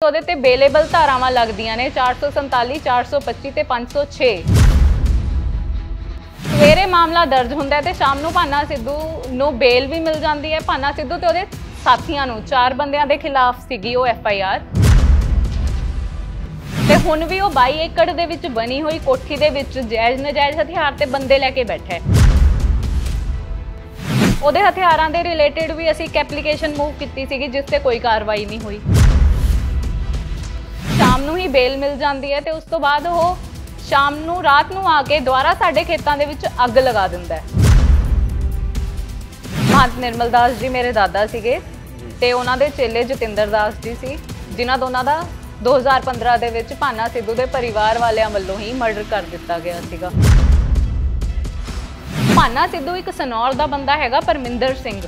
ਉਹਦੇ ਤੇ ਬੇਲੇਬਲ ਧਾਰਾਵਾਂ ਲੱਗਦੀਆਂ ਨੇ 447 425 ਤੇ 506। ਸਵੇਰੇ ਮਾਮਲਾ ਦਰਜ ਹੁੰਦਾ ਤੇ ਸ਼ਾਮ ਨੂੰ ਭਾਨਾ ਸਿੱਧੂ ਨੂੰ ਬੇਲ ਵੀ ਮਿਲ ਜਾਂਦੀ ਹੈ। ਭਾਨਾ ਸਿੱਧੂ ਤੇ ਉਹਦੇ ਸਾਥੀਆਂ ਨੂੰ 4 ਬੰਦਿਆਂ ਦੇ ਖਿਲਾਫ ਸੀਗੀ ਉਹ FIR ਤੇ ਹੁਣ ਵੀ ਉਹ 22 ਏਕੜ ਦੇ ਵਿੱਚ ਬਣੀ ਹੋਈ ਕੋਠੀ ਦੇ ਵਿੱਚ ਜਾਇਜ਼ ਨਜਾਇਜ਼ ਹਥਿਆਰ ਤੇ ਬੰਦੇ ਲੈ ਕੇ ਬੈਠਾ ਹੈ। ਉਹਦੇ ਹਥਿਆਰਾਂ ਦੇ ਰਿਲੇਟਡ ਵੀ ਅਸੀਂ ਇੱਕ ਐਪਲੀਕੇਸ਼ਨ ਮੂਵ ਕੀਤੀ ਸੀਗੀ ਜਿਸ ਤੇ ਕੋਈ ਕਾਰਵਾਈ ਨਹੀਂ ਹੋਈ। ਸ਼ਾਮ ਨੂੰ ਹੀ ਬੇਲ ਮਿਲ ਜਾਂਦੀ ਹੈ ਤੇ ਉਸ ਤੋਂ ਬਾਅਦ ਉਹ ਸ਼ਾਮ ਨੂੰ ਰਾਤ ਨੂੰ ਆ ਕੇ ਦੁਬਾਰਾ ਸਾਡੇ ਖੇਤਾਂ ਦੇ ਵਿੱਚ ਅੱਗ ਲਗਾ ਦਿੰਦਾ ਹੈ। ਮਹੰਤ ਨਿਰਮਲ ਦਾਸ ਜੀ ਮੇਰੇ ਦਾਦਾ ਸੀਗੇ ਤੇ ਉਹਨਾਂ ਦੇ ਚੇਲੇ ਜਤਿੰਦਰ ਦਾਸ ਜੀ ਸੀ, ਜਿਨ੍ਹਾਂ ਦੋਨਾਂ ਦਾ 2015 ਦੇ ਵਿੱਚ ਭਾਨਾ ਸਿੱਧੂ ਦੇ ਪਰਿਵਾਰ ਵਾਲਿਆਂ ਵੱਲੋਂ ਹੀ ਮਰਡਰ ਕਰ ਦਿੱਤਾ ਗਿਆ ਸੀਗਾ। ਭਾਨਾ ਸਿੱਧੂ ਇੱਕ ਸਨੌਰ ਦਾ ਬੰਦਾ ਹੈਗਾ ਪਰਮਿੰਦਰ ਸਿੰਘ,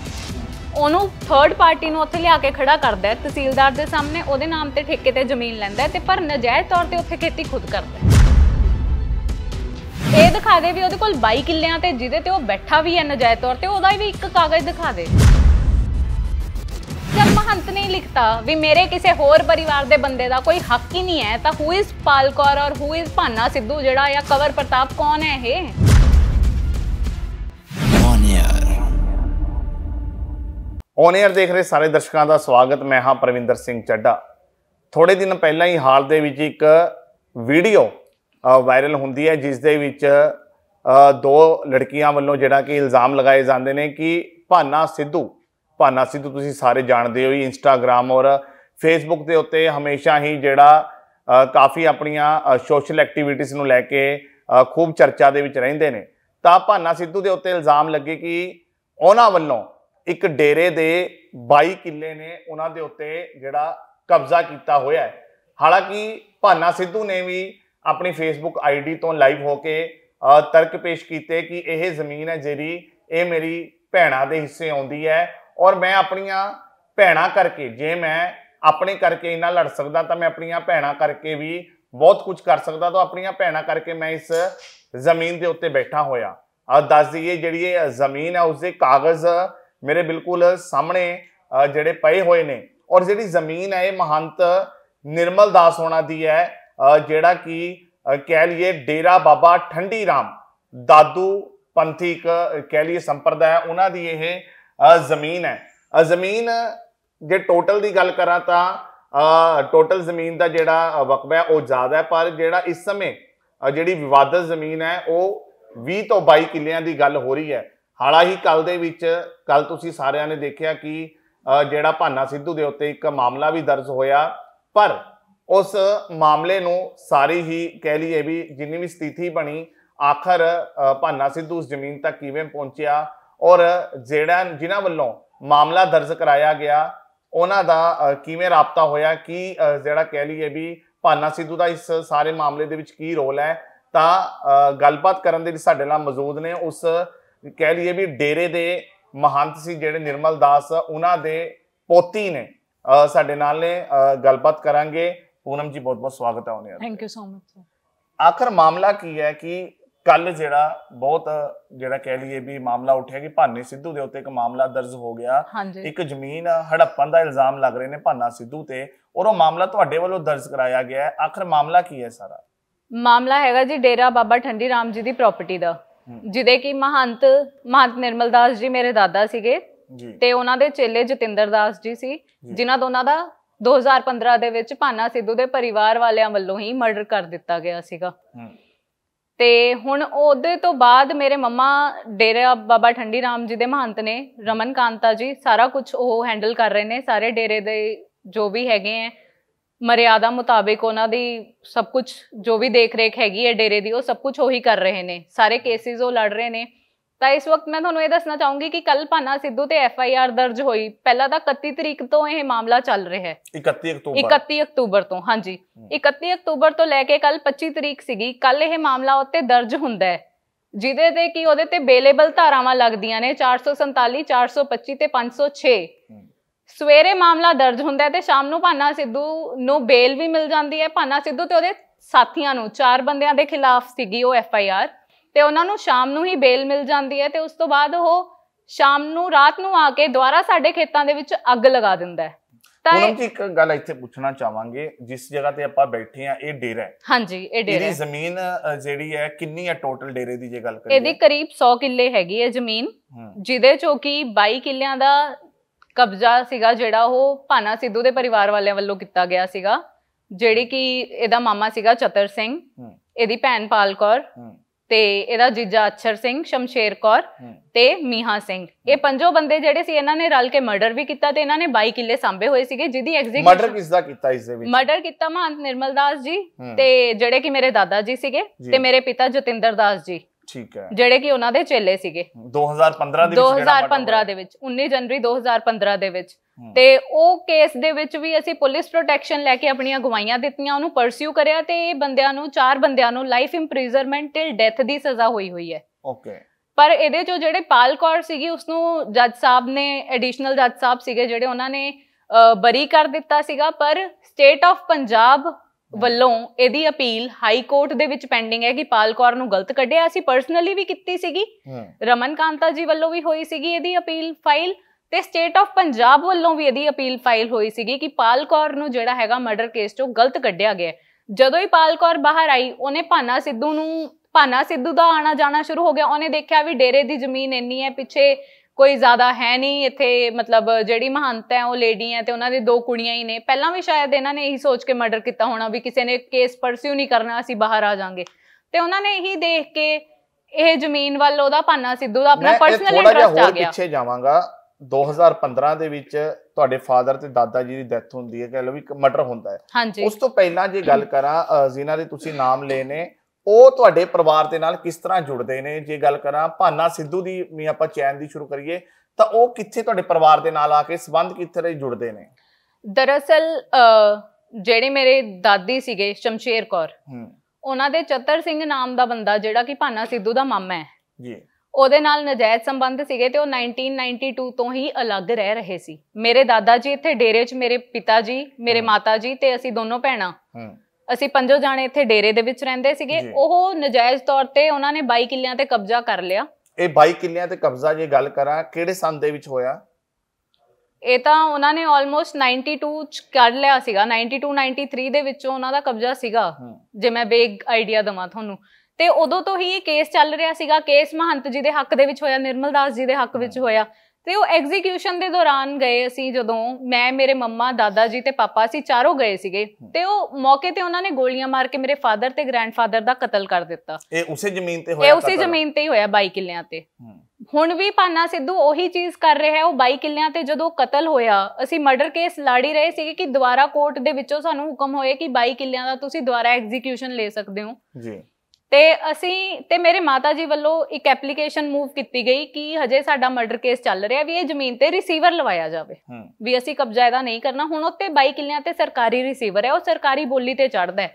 ਉਹਨੂੰ ਥਰਡ ਪਾਰਟੀ ਨੂੰ ਉੱਥੇ ਲਿਆ ਕੇ ਖੜਾ ਕਰਦਾ ਹੈ ਤਹਿਸੀਲਦਾਰ ਦੇ ਸਾਹਮਣੇ, ਉਹਦੇ ਨਾਮ ਤੇ ਠੇਕੇ ਤੇ ਜ਼ਮੀਨ ਲੈਂਦਾ ਤੇ ਪਰ ਨਜਾਇਜ਼ ਤੌਰ ਤੇ ਉੱਥੇ ਖੇਤੀ ਖੁਦ ਕਰਦਾ ਹੈ। ਇਹ ਦਿਖਾ ਦੇ ਵੀ ਉਹਦੇ ਕੋਲ 22 ਕਿੱਲਿਆਂ ਤੇ ਜਿਹਦੇ ਤੇ ਉਹ ਬੈਠਾ ਵੀ ਹੈ ਨਜਾਇਜ਼ ਤੌਰ ਤੇ, ਉਹਦਾ ਵੀ ਇੱਕ ਕਾਗਜ਼ ਦਿਖਾ ਦੇ। जब महंत ने लिखता भी मेरे किसी होर परिवार दे बंदे दा कोई हक ही नहीं है तो हु इज पाल कौर और हु इज भाना सिद्धू जेड़ा या कंवर प्रताप कौन है ये? ऑन एयर देख रहे सारे दर्शकों का स्वागत। मैं हाँ परविंदर सिंह चड्ढा। थोड़े दिन पहला ही हाल दे विच एक वीडियो वायरल होंदी है जिस दे विच 2 लड़कियां वालों जिहड़ा कि इल्ज़ाम लगाए जाते हैं कि भाना सिद्धू तुसीं सारे जानते हो, इंस्टाग्राम और फेसबुक के उत्ते हमेशा ही जिहड़ा काफ़ी अपनियां सोशल एक्टिविटीज़ नूं लैके खूब चर्चा दे विच रहिंदे ने। तां भाना सिद्धू के उत्ते इल्ज़ाम लगे कि उन्हां वल्लों एक डेरे दे 22 किले ने उन्हां दे उत्ते जिहड़ा कब्जा कीता होया है। हालांकि भाना सिद्धू ने भी अपनी फेसबुक ID तो लाइव होके तर्क पेश किए कि यह जमीन है जिहड़ी ये मेरी भैणां दे हिस्से आउंदी है और मैं अपनियां भैणां करके जे मैं अपने करके इन्ना लड़ सकदा तो मैं अपनियां भैणां करके भी बहुत कुछ कर सकदा, तो अपनियां भैणां करके मैं इस जमीन के उत्ते बैठा होया। दस दईए जिहड़ी ये जमीन है उसके कागज़ मेरे बिल्कुल सामने जिहड़े पए होए ने और जिहड़ी जमीन है ये महंत निर्मल दास होना दी है, जिहड़ा कि कह लीए डेरा बाबा ठंडी राम दादू पंथिक कह लीए संप्रदाय उन्हां दी ये जमीन है। जमीन जे टोटल की गल करा तो टोटल जमीन का जिहड़ा वकबा है वो ज़्यादा है, पर जिहड़ा इस समय जिहड़ी विवादित जमीन है वो 20 तो 22 किलियां की गल हो रही है। हाल ही कल दे विच कल तुसीं सारिआं ने देखिया कि जिहड़ा भाना सिद्धू दे उत्ते एक मामला भी दर्ज होया, पर उस मामले नूं सारी ही कह लीए भी जिन्नी भी स्थिति बनी आखिर भाना सिद्धू उस जमीन तक किवें पहुंचिया और जिन्हां वल्लों मामला दर्ज कराया गया उन्हां दा किवें राबता होया कि जिहड़ा कह लीए भी भाना सिद्धू दा इस सारे मामले दे विच की रोल है। तां गलबात करन दे लई साडे नाल मौजूद ने उस कह लीए भी डेरे दे महंत सी जिहड़े निर्मल दास उन्हां दे पोती ने साडे नाल ने गलबात करांगे। पूनम जी बहुत बहुत स्वागत है उन्हें। Thank you so much. आखिर मामला की है कि कल जिहड़ा बहुत जिहड़ा कह लीए भी मामला उठिया कि भाने सिद्धू दे उत्ते एक मामला दर्ज हो गया, एक जमीन हड़प्पन दा इल्जाम लग रहे ने भाना सिद्धू ते और वो मामला तुहाडे वल्लों दर्ज कराया गया है। आखिर मामला की है? सारा मामला हैगा जी डेरा बाबा ठंडी राम जी दी प्रॉपर्टी दा, जिहदे कि महंत निर्मल दास जी मेरे दादा सीगे ते उन्हां दे चेले जतिंदर दास जी सी, जिन्हां दोनां दा 2015 ਦੇ ਵਿੱਚ ਭਾਨਾ ਸਿੱਧੂ ਦੇ ਪਰਿਵਾਰ ਵਾਲਿਆਂ ਵੱਲੋਂ ਹੀ ਮਰਡਰ ਕਰ ਦਿੱਤਾ ਗਿਆ ਸੀਗਾ। ਤੇ ਹੁਣ ਉਹਦੇ ਤੋਂ ਬਾਅਦ ਮੇਰੇ ਮੰਮਾ ਡੇਰਾ ਬਾਬਾ ਠੰਡੀ ਰਾਮ ਜੀ ਦੇ ਮਹੰਤ ਨੇ ਰਮਨ ਕਾਂਤਾ ਜੀ ਸਾਰਾ ਕੁਝ ਉਹ ਹੈਂਡਲ ਕਰ ਰਹੇ ਨੇ। ਸਾਰੇ ਡੇਰੇ ਦੇ ਜੋ ਵੀ ਹੈਗੇ ਹੈ ਮਰਿਆਦਾ ਮੁਤਾਬਿਕ ਉਹਨਾਂ ਦੀ ਸਭ ਕੁਝ ਜੋ ਵੀ ਦੇਖ ਰੇਖ ਹੈਗੀ ਹੈ ਡੇਰੇ ਦੀ ਉਹ ਸਭ ਕੁਝ ਉਹੀ ਕਰ ਰਹੇ ਨੇ। ਸਾਰੇ ਕੇਸਿਸ ਉਹ ਲੜ ਰਹੇ ਨੇ। ਤਾਂ ਇਸ ਵਕਤ मैं ਤੁਹਾਨੂੰ ਇਹ ਦੱਸਣਾ ਚਾਹੂੰਗੀ कि कल भाना सिद्धू ते FIR दर्ज हुई। पहला तो 31 तरीक तो यह मामला चल रहा है, 31 अक्तूबर तो, हाँ जी 31 अक्तूबर तो लैके कल 25 तरीक सीगी। कल यह मामला उत्ते दर्ज हुंदा है जिहदे ते कि उहदे ते बेलेबल धारावां लगदियां ने 447 425 ते 506। सवेरे मामला दर्ज हुंदा है ते शाम नूं भाना सिद्धू नूं बेल भी मिल जाती है। भाना सिद्धू ते उहदे साथियां नूं 4 बंदियां दे खिलाफ सीगी वो FIR ਤੇ ਉਹਨਾਂ ਨੂੰ ਸ਼ਾਮ ਨੂੰ ਹੀ ਬੇਲ ਮਿਲ ਜਾਂਦੀ ਹੈ ਤੇ ਉਸ ਤੋਂ ਬਾਅਦ ਉਹ ਸ਼ਾਮ ਨੂੰ ਰਾਤ ਨੂੰ ਆ ਕੇ ਦੁਬਾਰਾ ਸਾਡੇ ਖੇਤਾਂ ਦੇ ਵਿੱਚ ਅੱਗ ਲਗਾ ਦਿੰਦਾ ਹੈ। ਪੂਨਮ ਜੀ ਇੱਕ ਗੱਲ ਇੱਥੇ ਪੁੱਛਣਾ ਚਾਹਾਂਗੇ, ਜਿਸ ਜਗ੍ਹਾ ਤੇ ਆਪਾਂ ਬੈਠੇ ਆ ਇਹ ਡੇਰਾ ਹੈ। ਹਾਂਜੀ, ਇਹ ਡੇਰਾ ਹੈ। ਇਹਦੀ ਜ਼ਮੀਨ ਜਿਹੜੀ ਹੈ ਕਿੰਨੀ ਹੈ ਟੋਟਲ ਡੇਰੇ ਦੀ ਜੇ ਗੱਲ ਕਰੀਏ? ਇਹਦੀ ਕਰੀਬ 100 ਕਿੱਲੇ ਹੈਗੀ ਹੈ ਜ਼ਮੀਨ, ਜਿਹਦੇ ਚੋਂ ਕਿ 22 ਕਿੱਲਿਆਂ ਦਾ ਕਬਜ਼ਾ ਸੀਗਾ ਜਿਹੜਾ ਉਹ ਭਾਨਾ ਸਿੱਧੂ ਦੇ ਪਰਿਵਾਰ ਵਾਲਿਆਂ ਵੱਲੋਂ ਕੀਤਾ ਗਿਆ ਸੀਗਾ, ਜਿਹੜੀ ਕਿ ਇਹਦਾ ਮਾਮਾ ਸੀਗਾ ਚਤਰ ਸਿੰਘ, ਇਹਦੀ ਭੈਣ ਪਾਲ ਕੌਰ ਤੇ ਇਹਦਾ ਜੀਜਾ ਅਛਰ ਸਿੰਘ, ਸ਼ਮਸ਼ੇਰ ਕੌਰ ਤੇ ਮੀਹਾ ਸਿੰਘ। ਇਹ ਪੰਜੋ ਬੰਦੇ ਜਿਹੜੇ ਸੀ ਇਹਨਾਂ ਨੇ ਰਲ ਕੇ ਮਰਡਰ ਵੀ ਕੀਤਾ ਤੇ ਇਹਨਾਂ ਨੇ 22 ਕਿੱਲੇ ਸਾਂਭੇ ਹੋਏ ਸੀਗੇ, ਜਿਹਦੀ ਐਗਜ਼ੀਕਿਊਸ਼ਨ ਮਰਡਰ ਕਿਸ ਦਾ ਕੀਤਾ? ਇਸ ਦੇ ਵਿੱਚ ਮਰਡਰ ਕੀਤਾ ਮਹੰਤ ਨਿਰਮਲ ਦਾਸ ਜੀ ਤੇ ਜਿਹੜੇ ਕਿ ਮੇਰੇ ਦਾਦਾ ਜੀ ਸੀਗੇ ਤੇ ਮੇਰੇ ਪਿਤਾ ਜਤਿੰਦਰ ਦਾਸ ਜੀ, ਠੀਕ ਹੈ, ਜਿਹੜੇ ਕਿ ਉਹਨਾਂ ਦੇ ਚੇਲੇ ਸੀਗੇ। 2015 ਦੇ ਵਿੱਚ 19 ਜਨਵਰੀ 2015 ਦੇ ਵਿੱਚ। ਤੇ ਉਹ ਕੇਸ ਦੇ ਵਿੱਚ ਵੀ ਅਸੀਂ ਪੁਲਿਸ ਪ੍ਰੋਟੈਕਸ਼ਨ ਲੈ ਕੇ ਆਪਣੀਆਂ ਗਵਾਹੀਆਂ ਦਿੱਤੀਆਂ, ਉਹਨੂੰ ਪਰਸਿਊ ਕਰਿਆ ਤੇ ਇਹ ਬੰਦਿਆਂ ਨੂੰ 4 ਬੰਦਿਆਂ ਨੂੰ ਲਾਈਫ ਇੰਪ੍ਰਿਜ਼ਨਮੈਂਟ ਟਿਲ ਡੈਥ ਦੀ ਸਜ਼ਾ ਹੋਈ ਹੈ। ਓਕੇ। ਪਰ ਇਹਦੇ ਚੋਂ ਜਿਹੜੇ ਪਾਲ ਕੌਰ ਸੀਗੀ ਉਸਨੂੰ ਜੱਜ ਸਾਹਿਬ ਨੇ, ਐਡੀਸ਼ਨਲ ਜੱਜ ਸਾਹਿਬ ਸੀਗੇ ਜਿਹੜੇ, ਉਹਨਾਂ ਨੇ ਬਰੀ ਕਰ ਦਿੱਤਾ ਸੀਗਾ। ਪਰ ਸਟੇਟ ਆਫ ਪੰਜਾਬ ਵੱਲੋਂ ਇਹਦੀ ਅਪੀਲ ਹਾਈ ਕੋਰਟ ਦੇ ਵਿੱਚ ਪੈਂਡਿੰਗ ਹੈ ਕਿ ਪਾਲ ਕੌਰ ਨੂੰ ਗਲਤ ਕੱਢਿਆ। ਅਸੀਂ ਪਰਸਨਲੀ ਵੀ ਕੀਤੀ ਸੀਗੀ, ਰਮਨ ਕਾਂਤਾ ਜੀ ਵੱਲੋਂ ਵੀ ਹੋਈ ਸੀਗੀ ਇਹਦੀ ਅਪੀਲ ਫਾਈਲ, ਤੇ ਸਟੇਟ ਆਫ ਪੰਜਾਬ ਵੱਲੋਂ ਵੀ ਇਹਦੀ ਅਪੀਲ ਫਾਈਲ ਹੋਈ ਸੀਗੀ ਕਿ ਪਾਲ ਕੌਰ ਨੂੰ ਜਿਹੜਾ ਹੈਗਾ ਮਰਡਰ ਕੇਸ ਚੋਂ ਗਲਤ ਕੱਢਿਆ ਗਿਆ। ਜਦੋਂ ਹੀ ਪਾਲ ਕੌਰ ਬਾਹਰ ਆਈ, ਉਹਨੇ ਭਾਨਾ ਸਿੱਧੂ ਦਾ ਆਣਾ ਜਾਣਾ ਸ਼ੁਰੂ ਹੋ ਗਿਆ। ਉਹਨੇ ਦੇਖਿਆ ਵੀ ਡੇਰੇ ਦੀ ਜ਼ਮੀਨ ਇੰਨੀ ਹੈ, ਪਿੱਛੇ ਕੋਈ ਜ਼ਿਆਦਾ ਹੈ ਨਹੀਂ, ਇੱਥੇ ਮਤਲਬ ਜਿਹੜੀ ਮਹੰਤ ਹੈ ਉਹ ਲੇਡੀ ਹੈ ਤੇ ਉਹਨਾਂ ਦੀ 2 ਕੁੜੀਆਂ ਹੀ ਨੇ। ਪਹਿਲਾਂ ਵੀ ਸ਼ਾਇਦ ਇਹਨਾਂ ਨੇ ਇਹੀ ਸੋਚ ਕੇ ਮਰਡਰ ਕੀਤਾ ਹੋਣਾ ਵੀ ਕਿਸੇ ਨੇ ਕੇਸ ਪਰਸਿਊ ਨਹੀਂ ਕਰਨਾ, ਅਸੀਂ ਬਾਹਰ ਆ ਜਾਾਂਗੇ। ਤੇ ਉਹਨਾਂ ਨੇ ਇਹੀ ਦੇਖ ਕੇ ਇਹ ਜ਼ਮੀਨ ਵੱਲ ਉਹਦਾ ਭਾਨਾ ਸਿੱਧੂ ਦਾ ਆਪਣਾ ਪਰਸਨਲ ਇੰਟਰਸਟ ਆ ਗਿਆ। ਪਿੱਛੇ ਜਾਵਾਂਗਾ, 2015 ਦੇ ਵਿੱਚ ਤੁਹਾਡੇ ਫਾਦਰ ਤੇ ਦਾਦਾ ਜੀ ਦੀ ਡੈਥ ਹੁੰਦੀ ਹੈ, ਕਹ ਲਓ ਵੀ ਮਰਡਰ ਹੁੰਦਾ ਹੈ। ਉਸ ਤੋਂ ਪਹਿਲਾਂ ਜੇ ਗੱਲ ਕਰਾਂ, ਜਿਨ੍ਹਾਂ ਦੇ ਤੁਸੀਂ ਨਾਮ ਲਏ ਨੇ, ਉਹ ਤੁਹਾਡੇ ਪਰਿਵਾਰ ਦੇ ਨਾਲ ਕਿਸ ਤਰ੍ਹਾਂ ਜੁੜਦੇ ਨੇ? ਜੇ ਗੱਲ ਕਰਾਂ ਭਾਨਾ ਸਿੱਧੂ ਦੀ ਵੀ ਆਪਾਂ ਚੈਨ ਦੀ ਸ਼ੁਰੂ ਕਰੀਏ ਤਾਂ ਉਹ ਕਿੱਥੇ ਤੁਹਾਡੇ ਪਰਿਵਾਰ ਦੇ ਨਾਲ ਆ ਕੇ ਸੰਬੰਧ ਕਿੱਥੇ ਜੁੜਦੇ ਨੇ? ਦਰਅਸਲ ਜਿਹੜੇ ਮੇਰੇ ਦਾਦੀ ਸੀਗੇ ਸ਼ਮਸ਼ੇਰ ਕੌਰ, ਉਹਨਾਂ ਦੇ ਚਤਰ ਸਿੰਘ ਨਾਮ ਦਾ ਬੰਦਾ ਜਿਹੜਾ ਕਿ ਭਾਨਾ ਸਿੱਧੂ ਦਾ ਮਾਮਾ ਹੈ ਜੀ, ਉਹਦੇ ਨਾਲ ਨਜਾਇਜ਼ ਸੰਬੰਧ ਸੀਗੇ ਤੇ ਉਹ 1992 ਤੋਂ ਹੀ ਅਲੱਗ ਰਹਿ ਰਹੇ ਸੀ। ਮੇਰੇ ਦਾਦਾ ਜੀ ਇੱਥੇ ਡੇਰੇ 'ਚ, ਮੇਰੇ ਪਿਤਾ ਜੀ, ਮੇਰੇ ਮਾਤਾ ਜੀ ਤੇ ਅਸੀਂ ਦੋਨੋਂ ਭੈਣਾਂ, ਅਸੀਂ 5 ਜਾਣੇ ਇੱਥੇ ਡੇਰੇ ਦੇ ਵਿੱਚ ਰਹਿੰਦੇ ਸੀਗੇ। ਉਹ ਨਜਾਇਜ਼ ਤੌਰ ਤੇ ਉਹਨਾਂ ਨੇ 22 ਕਿੱਲਿਆਂ ਤੇ ਕਬਜ਼ਾ ਕਰ ਲਿਆ। ਇਹ 22 ਕਿੱਲਿਆਂ ਤੇ ਕਬਜ਼ਾ ਜੇ ਗੱਲ ਕਰਾਂ ਕਿਹੜੇ ਸੰਨ ਦੇ ਵਿੱਚ ਹੋਇਆ? ਇਹ ਤਾਂ ਉਹਨਾਂ ਨੇ ਆਲਮੋਸਟ 92 ਚ ਕਰ ਲਿਆ ਸੀਗਾ, 92 93 ਦੇ ਵਿੱਚੋਂ ਉਹਨਾਂ ਦਾ ਕਬਜ਼ਾ ਸੀਗਾ, ਜੇ ਮੈਂ ਬੇਗ ਆਈਡੀਆ ਦਵਾਂ ਤੁਹਾਨੂੰ। ਤੇ ਉਦੋਂ ਤੋਂ ਹੀ ਇਹ ਕੇਸ ਚੱਲ ਰਿਹਾ ਸੀਗਾ। ਕੇਸ ਮਹੰਤ ਜੀ ਦੇ ਹੱਕ ਦੇ ਵਿੱਚ ਹੋਇਆ, ਨਿਰਮਲ ਦਾਸ ਜੀ ਦੇ ਹੱਕ ਵਿੱਚ ਹੋਇਆ। ਤੇ ਉਹ ਐਗਜ਼ੀਕਿਊਸ਼ਨ ਦੇ ਦੌਰਾਨ ਗਏ ਅਸੀਂ, ਜਦੋਂ ਮੈਂ, ਮੇਰੇ ਮੰਮਾ, ਦਾਦਾ ਜੀ ਤੇ ਪਾਪਾ, ਅਸੀਂ ਚਾਰੋਂ ਗਏ ਸੀਗੇ। ਤੇ ਉਹ ਮੌਕੇ ਤੇ ਉਹਨਾਂ ਨੇ ਗੋਲੀਆਂ ਮਾਰ ਕੇ ਮੇਰੇ ਫਾਦਰ ਤੇ ਗ੍ਰੈਂਡਫਾਦਰ ਦਾ ਕਤਲ ਕਰ ਦਿੱਤਾ। ਇਹ ਉਸੇ ਜ਼ਮੀਨ ਤੇ ਹੋਇਆ? ਇਹ ਉਸੇ ਜ਼ਮੀਨ ਤੇ ਹੀ ਹੋਇਆ, 22 ਕਿੱਲਿਆਂ ਤੇ। ਹੁਣ ਵੀ ਭਾਨਾ ਸਿੱਧੂ ਉਹੀ ਚੀਜ਼ ਕਰ ਰਿਹਾ ਹੈ। ਉਹ 22 ਕਿੱਲਿਆਂ ਤੇ ਜਦੋਂ ਕਤਲ ਹੋਇਆ, ਅਸੀਂ ਮਰਡਰ ਕੇਸ ਲੜ ਹੀ ਰਹੇ ਸੀਗੇ ਕਿ ਦੁਬਾਰਾ ਕੋਰਟ ਦੇ ਵਿੱਚੋਂ ਸਾਨੂੰ ਹੁਕਮ ਹੋਏ ਕਿ 22 ਕਿੱਲਿਆਂ ਦਾ ਤੁਸੀਂ ਦੁਬਾਰਾ ਐਗਜ਼ੀਕਿਊਸ਼ਨ ਲੈ ਸਕਦੇ ਹੋ ਜੀ। ਤੇ ਅਸੀਂ ਤੇ ਮੇਰੇ ਮਾਤਾ ਜੀ ਵੱਲੋਂ ਇੱਕ ਐਪਲੀਕੇਸ਼ਨ ਮੂਵ ਕੀਤੀ ਗਈ ਕਿ ਹਜੇ ਸਾਡਾ ਮਰਡਰ ਕੇਸ ਚੱਲ ਰਿਹਾ, ਵੀ ਇਹ ਜ਼ਮੀਨ ਤੇ ਰਿਸੀਵਰ ਲਵਾਇਆ ਜਾਵੇ, ਵੀ ਅਸੀਂ ਕਬਜ਼ਾ ਇਹਦਾ ਨਹੀਂ ਕਰਨਾ। ਹੁਣ ਉੱਤੇ 22 ਕਿੱਲਿਆਂ ਤੇ ਸਰਕਾਰੀ ਰਿਸੀਵਰ ਹੈ, ਉਹ ਸਰਕਾਰੀ ਬੋਲੀ ਤੇ ਚੜਦਾ ਹੈ।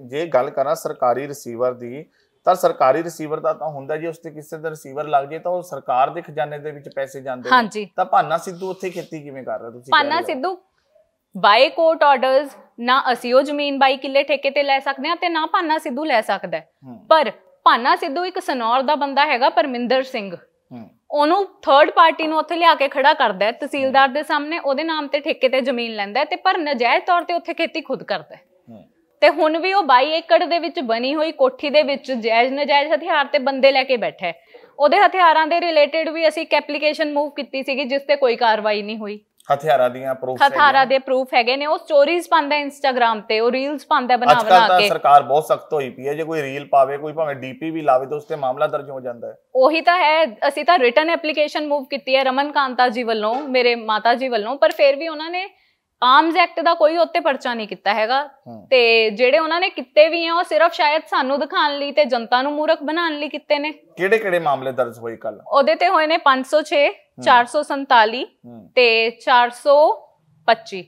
ਜੇ ਗੱਲ ਕਰਾਂ ਸਰਕਾਰੀ ਰਿਸੀਵਰ ਦੀ, ਤਾਂ ਸਰਕਾਰੀ ਰਿਸੀਵਰ ਦਾ ਤਾਂ ਹੁੰਦਾ ਜੇ ਉਸ ਤੇ ਕਿਸੇ ਦਾ ਰਿਸੀਵਰ ਲੱਗ ਜੇ ਤਾਂ ਉਹ ਸਰਕਾਰ ਦੇ ਖਜ਼ਾਨੇ ਦੇ ਵਿੱਚ ਪੈਸੇ ਜਾਂਦੇ ਨੇ। ਤਾਂ ਭਾਨਾ ਸਿੱਧੂ ਉੱਥੇ ਖੇਤੀ ਕਿਵੇਂ ਕਰ ਰਿਹਾ? ਤੁਸੀਂ ਭਾਨਾ ਸਿੱਧੂ ਬਾਈ ਕੋਰਟ ਆਰਡਰਸ, ਨਾ ਅਸੀਂ ਉਹ ਜ਼ਮੀਨ 22 ਕਿੱਲੇ ਠੇਕੇ ਤੇ ਲੈ ਸਕਦੇ ਹਾਂ ਤੇ ਨਾ ਭਾਨਾ ਸਿੱਧੂ ਲੈ ਸਕਦਾ। ਪਰ ਭਾਨਾ ਸਿੱਧੂ ਇੱਕ ਸਨੌਰ ਦਾ ਬੰਦਾ ਹੈਗਾ, ਪਰਮਿੰਦਰ ਸਿੰਘ, ਉਹਨੂੰ ਥਰਡ ਪਾਰਟੀ ਨੂੰ ਉੱਥੇ ਲਿਆ ਕੇ ਖੜਾ ਕਰਦਾ, ਤਹਿਸੀਲਦਾਰ ਦੇ ਸਾਹਮਣੇ ਉਹਦੇ ਨਾਮ ਤੇ ਠੇਕੇ ਤੇ ਜ਼ਮੀਨ ਲੈਂਦਾ ਤੇ ਪਰ ਨਜਾਇਜ਼ ਤੌਰ ਤੇ ਉੱਥੇ ਖੇਤੀ ਖੁਦ ਕਰਦਾ। ਤੇ ਹੁਣ ਵੀ ਉਹ 22 ਏਕੜ ਦੇ ਵਿੱਚ ਬਣੀ ਹੋਈ ਕੋਠੀ ਦੇ ਵਿੱਚ ਜਾਇਜ਼ ਨਜਾਇਜ਼ ਹਥਿਆਰ ਤੇ ਬੰਦੇ ਲੈ ਕੇ ਬੈਠਾ ਹੈ। ਉਹਦੇ ਹਥਿਆਰਾਂ ਦੇ ਰਿਲੇਟਡ ਵੀ ਅਸੀਂ ਇੱਕ ਐਪਲੀਕੇਸ਼ਨ ਮੂਵ ਕੀਤੀ ਸੀਗੀ, ਜਿਸ ਤੇ ਕੋਈ ਕਾਰਵਾਈ ਨਹੀਂ ਹੋਈ। ਹਥਿਆਰਾਂ ਦੀਆਂ ਪ੍ਰੂਫ, ਹਥਿਆਰਾਂ ਦੇ ਪ੍ਰੂਫ ਹੈਗੇ ਨੇ। ਉਹ ਸਟੋਰੀਜ਼ ਪਾਉਂਦਾ ਇੰਸਟਾਗ੍ਰਾਮ ਤੇ, ਉਹ ਰੀਲਸ ਪਾਉਂਦਾ ਬਣਾ ਬਣਾ ਕੇ। ਤਾਂ ਸਰਕਾਰ ਬਹੁਤ ਸਖਤ ਹੋਈ ਪਈ ਹੈ, ਜੇ ਕੋਈ ਰੀਲ ਪਾਵੇ, ਕੋਈ ਭਾਵੇਂ ਡੀਪੀ ਵੀ ਲਾਵੇ ਤਾਂ ਉਸ ਤੇ ਮਾਮਲਾ ਦਰਜ ਹੋ ਜਾਂਦਾ ਹੈ। ਉਹੀ ਤਾਂ ਹੈ, ਅਸੀਂ ਤਾਂ ਰਿਟਨ ਐਪਲੀਕੇਸ਼ਨ ਮੂਵ ਕੀਤੀ ਹੈ ਰਮਨ ਕਾਂਤਾ ਜੀ ਵੱਲੋਂ, ਮੇਰੇ ਮਾਤਾ ਜੀ ਵੱਲੋਂ, ਪਰ ਫਿਰ ਵੀ ਉਹਨਾਂ ਨੇ ਆਰਮਸ ਐਕਟ ਦਾ ਕੋਈ ਉੱਤੇ ਪਰਚਾ ਨਹੀਂ ਕੀਤਾ ਹੈਗਾ। ਤੇ ਜਿਹੜੇ ਉਹਨਾਂ ਨੇ ਕੀਤੇ ਵੀ ਆ ਉਹ ਸਿਰਫ ਸ਼ਾਇਦ ਸਾਨੂੰ ਦਿਖਾਉਣ ਲਈ ਤੇ ਜਨਤਾ ਨੂੰ ਮੂਰਖ ਬਣਾਉਣ ਲਈ ਕੀਤੇ ਨੇ। ਕਿਹੜੇ ਕਿਹੜੇ ਮਾਮਲੇ ਦਰਜ ਹੋਏ ਕੱਲ? ਉਹਦੇ ਤੇ ਹੋਏ ਨੇ 506, 447 ਤੇ 425।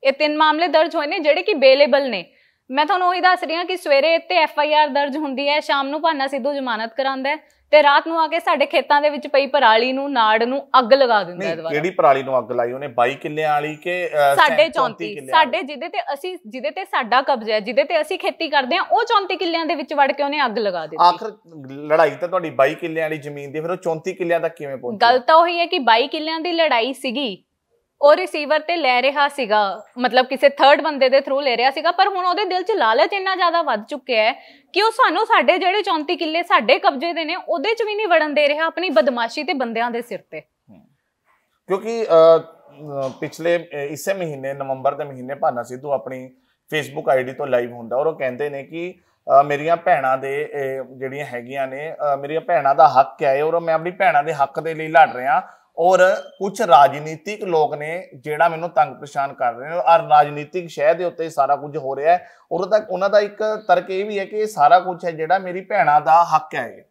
ਇਹ 3 ਮਾਮਲੇ ਦਰਜ ਹੋਏ ਨੇ ਜਿਹੜੇ ਕਿ ਬੇਲੇਬਲ ਨੇ। ਮੈਂ ਤੁਹਾਨੂੰ ਉਹੀ ਦੱਸ ਰਹੀ ਹਾਂ ਕਿ ਸਵੇਰੇ ਇੱਥੇ FIR ਦਰਜ ਹੁੰਦੀ ਹੈ, ਸ਼ਾਮ ਨੂੰ ਭਾਨਾ ਸਿੱਧੂ ਜ਼ਮਾਨਤ ਕਰਾਉਂਦਾ ਤੇ ਰਾਤ ਨੂੰ ਆ ਕੇ ਸਾਡੇ ਖੇਤਾਂ ਦੇ ਵਿੱਚ ਪਈ ਪਰਾਲੀ ਨੂੰ, ਨਾੜ ਨੂੰ ਅੱਗ ਲਗਾ ਦਿੰਦਾ ਹੈ ਦੁਬਾਰਾ। ਕਿਹੜੀ ਪਰਾਲੀ ਨੂੰ ਅੱਗ ਲਾਈ ਉਹਨੇ? 22 ਕਿੱਲਿਆਂ ਵਾਲੀ ਕਿ ਸਾਡੇ 34? ਸਾਡੇ ਜਿਹਦੇ ਤੇ ਸਾਡਾ ਕਬਜ਼ਾ ਹੈ, ਜਿਹਦੇ ਤੇ ਅਸੀਂ ਖੇਤੀ ਕਰਦੇ ਹਾਂ, ਉਹ 34 ਕਿੱਲਿਆਂ ਦੇ ਵਿੱਚ ਵੜ ਕੇ ਉਹਨੇ ਅੱਗ ਲਗਾ ਦਿੱਤੀ। ਆਖਰ ਲੜਾਈ ਤਾਂ ਤੁਹਾਡੀ 22 ਕਿੱਲਿਆਂ ਵਾਲੀ ਜ਼ਮੀਨ ਦੀ, ਫਿਰ ਉਹ 34 ਕਿੱਲਿਆਂ ਤੱਕ ਕਿਵੇਂ ਪਹੁੰਚੀ? ਗੱਲ ਤਾਂ ਉਹੀ ਹੈ ਕਿ 22 ਕਿੱਲਿਆਂ ਦੀ ਲੜਾਈ ਸੀਗੀ, ਉਹ ਰਿਸੀਵਰ ਤੇ ਲੈ ਰਿਹਾ ਸੀਗਾ, ਮਤਲਬ ਕਿਸੇ ਥਰਡ ਬੰਦੇ ਦੇ ਥਰੂ ਲੈ ਰਿਹਾ ਸੀਗਾ, ਪਰ ਹੁਣ ਉਹਦੇ ਦਿਲ 'ਚ ਲਾਲਚ ਇੰਨਾ ਜ਼ਿਆਦਾ ਵੱਧ ਚੁੱਕਿਆ ਹੈ ਕਿ ਉਹ ਸਾਨੂੰ ਸਾਡੇ ਜਿਹੜੇ 34 ਕਿੱਲੇ ਸਾਡੇ ਕਬਜ਼ੇ ਦੇ ਨੇ ਉਹਦੇ 'ਚ ਵੀ ਨਹੀਂ ਵੜਨ ਦੇ ਰਿਹਾ, ਆਪਣੀ ਬਦਮਾਸ਼ੀ ਤੇ ਬੰਦਿਆਂ ਦੇ ਸਿਰ ਤੇ। ਕਿਉਂਕਿ ਪਿਛਲੇ ਇਸੇ ਮਹੀਨੇ ਨਵੰਬਰ ਦੇ ਮਹੀਨੇ ਭਾਨਾ ਸਿੱਧੂ ਆਪਣੀ ਫੇਸਬੁੱਕ ਆਈਡੀ ਤੋਂ ਲਾਈਵ ਹੁੰਦਾ ਔਰ ਉਹ ਕਹਿੰਦੇ ਨੇ ਕਿ ਮੇਰੀਆਂ ਭੈਣਾਂ ਦੇ ਜਿਹੜੀਆਂ ਹੈਗੀਆਂ ਨੇ, ਮੇਰੀਆਂ ਭੈਣਾਂ ਦਾ ਹੱਕ ਹੈ ਔਰ ਮੈਂ ਆਪਣੀ ਭੈਣਾਂ ਦੇ ਹੱਕ ਦੇ ਲਈ ਲੜ ਰਿਹਾ ਔਰ ਕੁਝ ਰਾਜਨੀਤਿਕ ਲੋਕ ਨੇ ਜਿਹੜਾ ਮੈਨੂੰ ਤੰਗ ਪਰੇਸ਼ਾਨ ਕਰ ਰਹੇ ਨੇ ਔਰ ਰਾਜਨੀਤਿਕ ਸ਼ਹਿ ਦੇ ਉੱਤੇ ਸਾਰਾ ਕੁਝ ਹੋ ਰਿਹਾ ਹੈ। ਔਰ ਉਹਨਾਂ ਦਾ ਇੱਕ ਤਰਕ ਇਹ ਵੀ ਹੈ ਕਿ ਇਹ ਸਾਰਾ ਕੁਝ ਹੈ ਜਿਹੜਾ ਮੇਰੀ ਭੈਣਾਂ ਦਾ ਹੱਕ ਹੈ।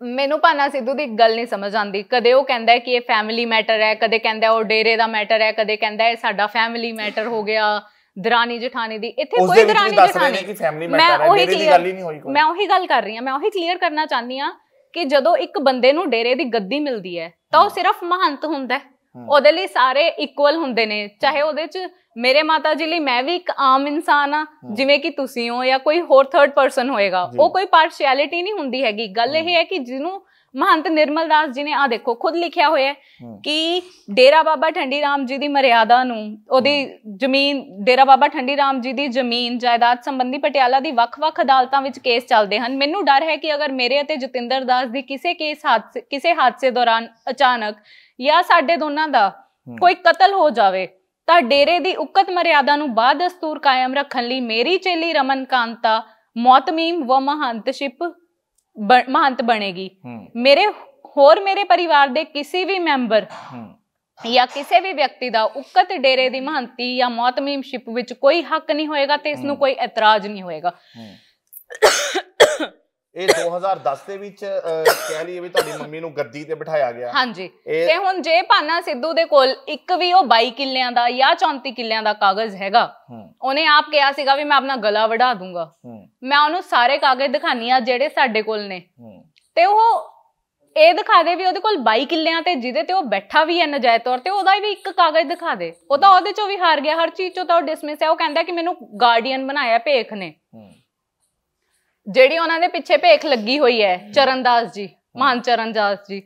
ਮੈਨੂੰ ਭਾਨਾ ਸਿੱਧੂ ਦੀ ਗੱਲ ਨਹੀਂ ਸਮਝ ਆਉਂਦੀ। ਕਦੇ ਉਹ ਕਹਿੰਦਾ ਕਿ ਇਹ ਫੈਮਿਲੀ ਮੈਟਰ ਹੈ, ਕਦੇ ਕਹਿੰਦਾ ਉਹ ਡੇਰੇ ਦਾ ਮੈਟਰ ਹੈ, ਕਦੇ ਕਹਿੰਦਾ ਇਹ ਸਾਡਾ ਫੈਮਿਲੀ ਮੈਟਰ ਹੋ ਗਿਆ, ਦਰਾਨੀ ਜਠਾਨੀ ਦੀ। ਇੱਥੇ ਕੋਈ ਦਰਾਨੀ ਜਠਾਨੀ, ਮੈਂ ਉਹੀ ਗੱਲ ਕਰ ਰਹੀ ਹਾਂ, ਮੈਂ ਉਹੀ ਕਲੀਅਰ ਕਰਨਾ ਚਾਹੁੰਦੀ ਹਾਂ ਕਿ ਜਦੋਂ ਇੱਕ ਬੰਦੇ ਨੂੰ ਡੇਰੇ ਦੀ ਗੱਦੀ ਮਿਲਦੀ ਹੈ ਤਾਂ ਉਹ ਸਿਰਫ ਮਹੰਤ ਹੁੰਦਾ, ਉਹਦੇ ਲਈ ਸਾਰੇ ਇਕੁਅਲ ਹੁੰਦੇ ਨੇ। ਚਾਹੇ ਉਹਦੇ 'ਚ ਮੇਰੇ ਮਾਤਾ ਜੀ ਲਈ ਮੈਂ ਵੀ ਇੱਕ ਆਮ ਇਨਸਾਨ ਆ ਜਿਵੇਂ ਕਿ ਤੁਸੀਂ ਹੋ ਜਾਂ ਕੋਈ ਹੋਰ ਥਰਡ ਪਰਸਨ ਹੋਏਗਾ, ਉਹ ਕੋਈ ਪਾਰਸ਼ੀਐਲਿਟੀ ਨਹੀਂ ਹੁੰਦੀ ਹੈਗੀ। ਗੱਲ ਇਹ ਹੈ ਕਿ ਜਿਹਨੂੰ ਮਹੰਤ ਨਿਰਮਲ ਦਾਸ ਜੀ ਨੇ ਦੇਖੋ ਖੁਦ ਲਿਖਿਆ ਹੋਇਆ ਕਿ ਡੇਰਾ ਬਾਬਾ ਠੰਡੀ ਰਾਮ ਜੀ ਦੀ ਮਰਿਆਦਾ ਨੂੰ, ਉਹਦੀ ਜ਼ਮੀਨ, ਡੇਰਾ ਬਾਬਾ ਠੰਡੀ ਰਾਮ ਜੀ ਦੀ ਜ਼ਮੀਨ ਜਾਇਦਾਦ ਸੰਬੰਧੀ ਪਟਿਆਲਾ ਦੀ ਵੱਖ-ਵੱਖ ਅਦਾਲਤਾਂ ਵਿੱਚ ਕੇਸ ਚੱਲਦੇ ਹਨ। ਮੈਨੂੰ ਡਰ ਹੈ ਕਿ ਅਗਰ ਮੇਰੇ ਅਤੇ ਜਤਿੰਦਰ ਦਾਸ ਦੀ ਕਿਸੇ ਹਾਦਸੇ ਦੌਰਾਨ ਅਚਾਨਕ ਜਾਂ ਸਾਡੇ ਦੋਨਾਂ ਦਾ ਕੋਈ ਕਤਲ ਹੋ ਜਾਵੇ ਤਾਂ ਡੇਰੇ ਦੀ ਉਕਤ ਮਰਿਆਦਾ ਨੂੰ ਬਾਦਸਤੂਰ ਕਾਇਮ ਰੱਖਣ ਲਈ ਮੇਰੀ ਚੇਲੀ ਰਮਨ ਕਾਂਤਾ ਮੌਤਮੀਮ ਵ ਮਹੰਤ ਬਣੇਗੀ। ਮੇਰੇ ਪਰਿਵਾਰ ਦੇ ਕਿਸੇ ਵੀ ਮੈਂਬਰ ਜਾਂ ਕਿਸੇ ਵੀ ਵਿਅਕਤੀ ਦਾ ਉਕਤ ਡੇਰੇ ਦੀ ਮਹੰਤੀ ਜਾਂ ਮੌਤਮੀਮਸ਼ਿਪ ਵਿੱਚ ਕੋਈ ਹੱਕ ਨਹੀਂ ਹੋਏਗਾ ਤੇ ਇਸ ਨੂੰ ਕੋਈ ਇਤਰਾਜ਼ ਨਹੀਂ ਹੋਏਗਾ। ਇਹ 2010 ਦੇ ਵਿੱਚ ਕਹਿ ਲਈਏ ਵੀ ਤੁਹਾਡੀ ਮੰਮੀ ਨੂੰ ਗੱਦੀ ਤੇ ਬਿਠਾਇਆ ਗਿਆ। ਹਾਂਜੀ, ਤੇ ਹੁਣ ਜੇ ਭਾਨਾ ਸਿੱਧੂ ਦੇ ਕੋਲ ਇੱਕ ਵੀ ਉਹ 22 ਕਿੱਲਿਆਂ ਦਾ ਜਾਂ 34 ਕਿੱਲਿਆਂ ਦਾ ਕਾਗਜ਼ ਹੈਗਾ, ਉਹਨੇ ਆਪ ਕਿਹਾ ਸੀਗਾ ਵੀ ਮੈਂ ਆਪਣਾ ਗਲਾ ਵਢਾ ਦੂੰਗਾ, ਮੈਂ ਉਹਨੂੰ ਸਾਰੇ ਕਾਗਜ਼ ਦਿਖਾਨੀ ਆ ਜਿਹੜੇ ਸਾਡੇ ਕੋਲ ਨੇ, ਤੇ ਉਹ ਇਹ ਦਿਖਾ ਦੇ ਵੀ ਉਹਦੇ ਕੋਲ 22 ਕਿੱਲਿਆਂ ਤੇ ਜਿਹਦੇ ਤੇ ਉਹ ਬੈਠਾ ਵੀ ਹੈ ਨਜਾਇਜ਼ ਤੌਰ ਤੇ, ਉਹਦਾ ਵੀ ਇੱਕ ਕਾਗਜ਼ ਦਿਖਾ ਦੇ। ਉਹ ਤਾਂ ਉਹਦੇ ਚੋਂ ਵੀ ਹਾਰ ਗਿਆ, ਹਰ ਚੀਜ਼ ਚੋਂ ਤਾਂ ਉਹ ਡਿਸਮਿਸ ਹੈ। ਉਹ ਕਹਿੰਦਾ ਕਿ ਮੈਨੂੰ ਗਾਰਡੀਅਨ ਬਣਾਇਆ ਭੇਖ ਨੇ। ਜਿਹੜੀ ਉਹਨਾਂ ਦੇ ਪਿੱਛੇ ਭੇਖ ਲੱਗੀ ਹੋਈ ਹੈ ਚਰਨਦਾਸ ਜੀ, ਮਹਾਨ ਚਰਨਦਾਸ ਜੀ,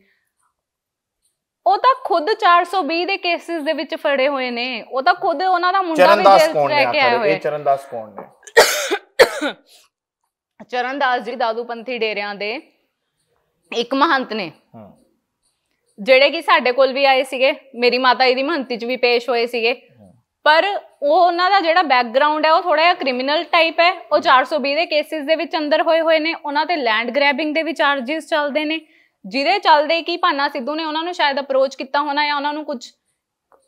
ਉਹ ਤਾਂ ਖੁਦ 420 ਦੇ ਕੇਸਿਸ ਦੇ ਵਿੱਚ ਫੜੇ ਹੋਏ ਨੇ। ਉਹ ਤਾਂ ਖੁਦ ਉਹਨਾਂ ਦਾ ਮੁੰਡਾ ਵੀ ਜੇਲ੍ਹ 'ਚ ਰਹਿ ਕੇ ਆਇਆ ਹੋਇਆ। ਚਰਨਦਾਸ ਕੌਣ ਨੇ? ਚਰਨਦਾਸ ਜੀ ਦਾਦੂਪੰਥੀ ਡੇਰਿਆਂ ਦੇ ਇੱਕ ਮਹੰਤ ਨੇ, ਜਿਹੜੇ ਕਿ ਸਾਡੇ ਕੋਲ ਵੀ ਆਏ ਸੀਗੇ, ਮੇਰੀ ਮਾਤਾ ਜੀ ਦੀ ਮਹੰਤੀ 'ਚ ਵੀ ਪੇਸ਼ ਹੋਏ ਸੀਗੇ। ਪਰ ਉਹ ਉਹਨਾਂ ਦਾ ਜਿਹੜਾ ਬੈਕਗਰਾਉਂਡ ਹੈ ਉਹ ਥੋੜਾ ਜਿਹਾ ਕ੍ਰਿਮੀਨਲ ਟਾਈਪ ਹੈ। ਉਹ 420 ਦੇ ਕੇਸਿਸ ਦੇ ਵਿੱਚ ਅੰਦਰ ਹੋਏ ਨੇ। ਉਹਨਾਂ ਤੇ ਲੈਂਡ ਗ੍ਰੈਬਿੰਗ ਦੇ ਵੀ ਚਾਰਜਿਸ ਚੱਲਦੇ ਨੇ, ਜਿਹਦੇ ਚੱਲਦੇ ਕਿ ਭਾਨਾ ਸਿੱਧੂ ਨੇ ਉਹਨਾਂ ਨੂੰ ਸ਼ਾਇਦ ਅਪਰੋਚ ਕੀਤਾ ਹੋਣਾ ਜਾਂ ਉਹਨਾਂ ਨੂੰ ਕੁਝ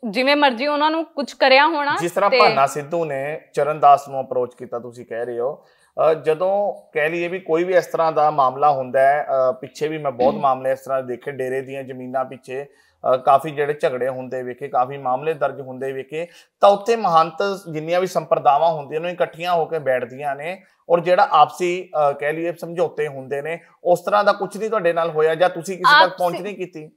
ਜਿਵੇਂ ਮਰਜ਼ੀ ਉਹਨਾਂ ਨੂੰ ਕੁਝ ਕਰਿਆ ਹੋਣਾ। ਜਿਸ ਤਰ੍ਹਾਂ ਭਾਨਾ ਸਿੱਧੂ ਨੇ ਚਰਨਦਾਸ ਨੂੰ ਅਪਰੋਚ ਕੀਤਾ, ਤੁਸੀਂ ਕਹਿ ਰਹੇ ਹੋ, ਜਦੋਂ ਕਹਿ ਲਈਏ ਵੀ ਕੋਈ ਵੀ ਇਸ ਤਰ੍ਹਾਂ ਦਾ ਮਾਮਲਾ ਹੁੰਦਾ ਹੈ, ਪਿੱਛੇ ਵੀ ਮੈਂ ਬਹੁਤ ਮਾਮਲੇ ਇਸ ਤਰ੍ਹਾਂ ਦੇਖੇ, ਡੇਰੇ ਦੀਆਂ ਜ਼ਮੀਨਾਂ ਪਿੱਛੇ ਕਾਫੀ ਜਿਹੜੇ ਝਗੜੇ ਹੁੰਦੇ ਵੇਖੇ, ਕਾਫੀ ਮਾਮਲੇ ਦਰਜ ਹੁੰਦੇ ਵੇਖੇ, ਤਾਂ ਉੱਥੇ ਮਹੰਤ ਜਿੰਨੀਆਂ ਵੀ ਸੰਪਰਦਾਵਾਂ ਹੁੰਦੀਆਂ ਨੇ ਇਕੱਠੀਆਂ ਹੋ ਕੇ ਬੈਠਦੀਆਂ ਨੇ ਔਰ ਜਿਹੜਾ ਆਪਸੀ ਕਹਿ ਲਈਏ ਸਮਝੌਤੇ ਹੁੰਦੇ ਨੇ। ਉਸ ਤਰ੍ਹਾਂ ਦਾ ਕੁਝ ਨਹੀਂ ਤੁਹਾਡੇ ਨਾਲ ਹੋਇਆ ਜਾਂ ਤੁਸੀਂ ਕਿਸੇ ਤੱਕ ਪਹੁੰਚ ਨਹੀਂ ਕੀਤੀ?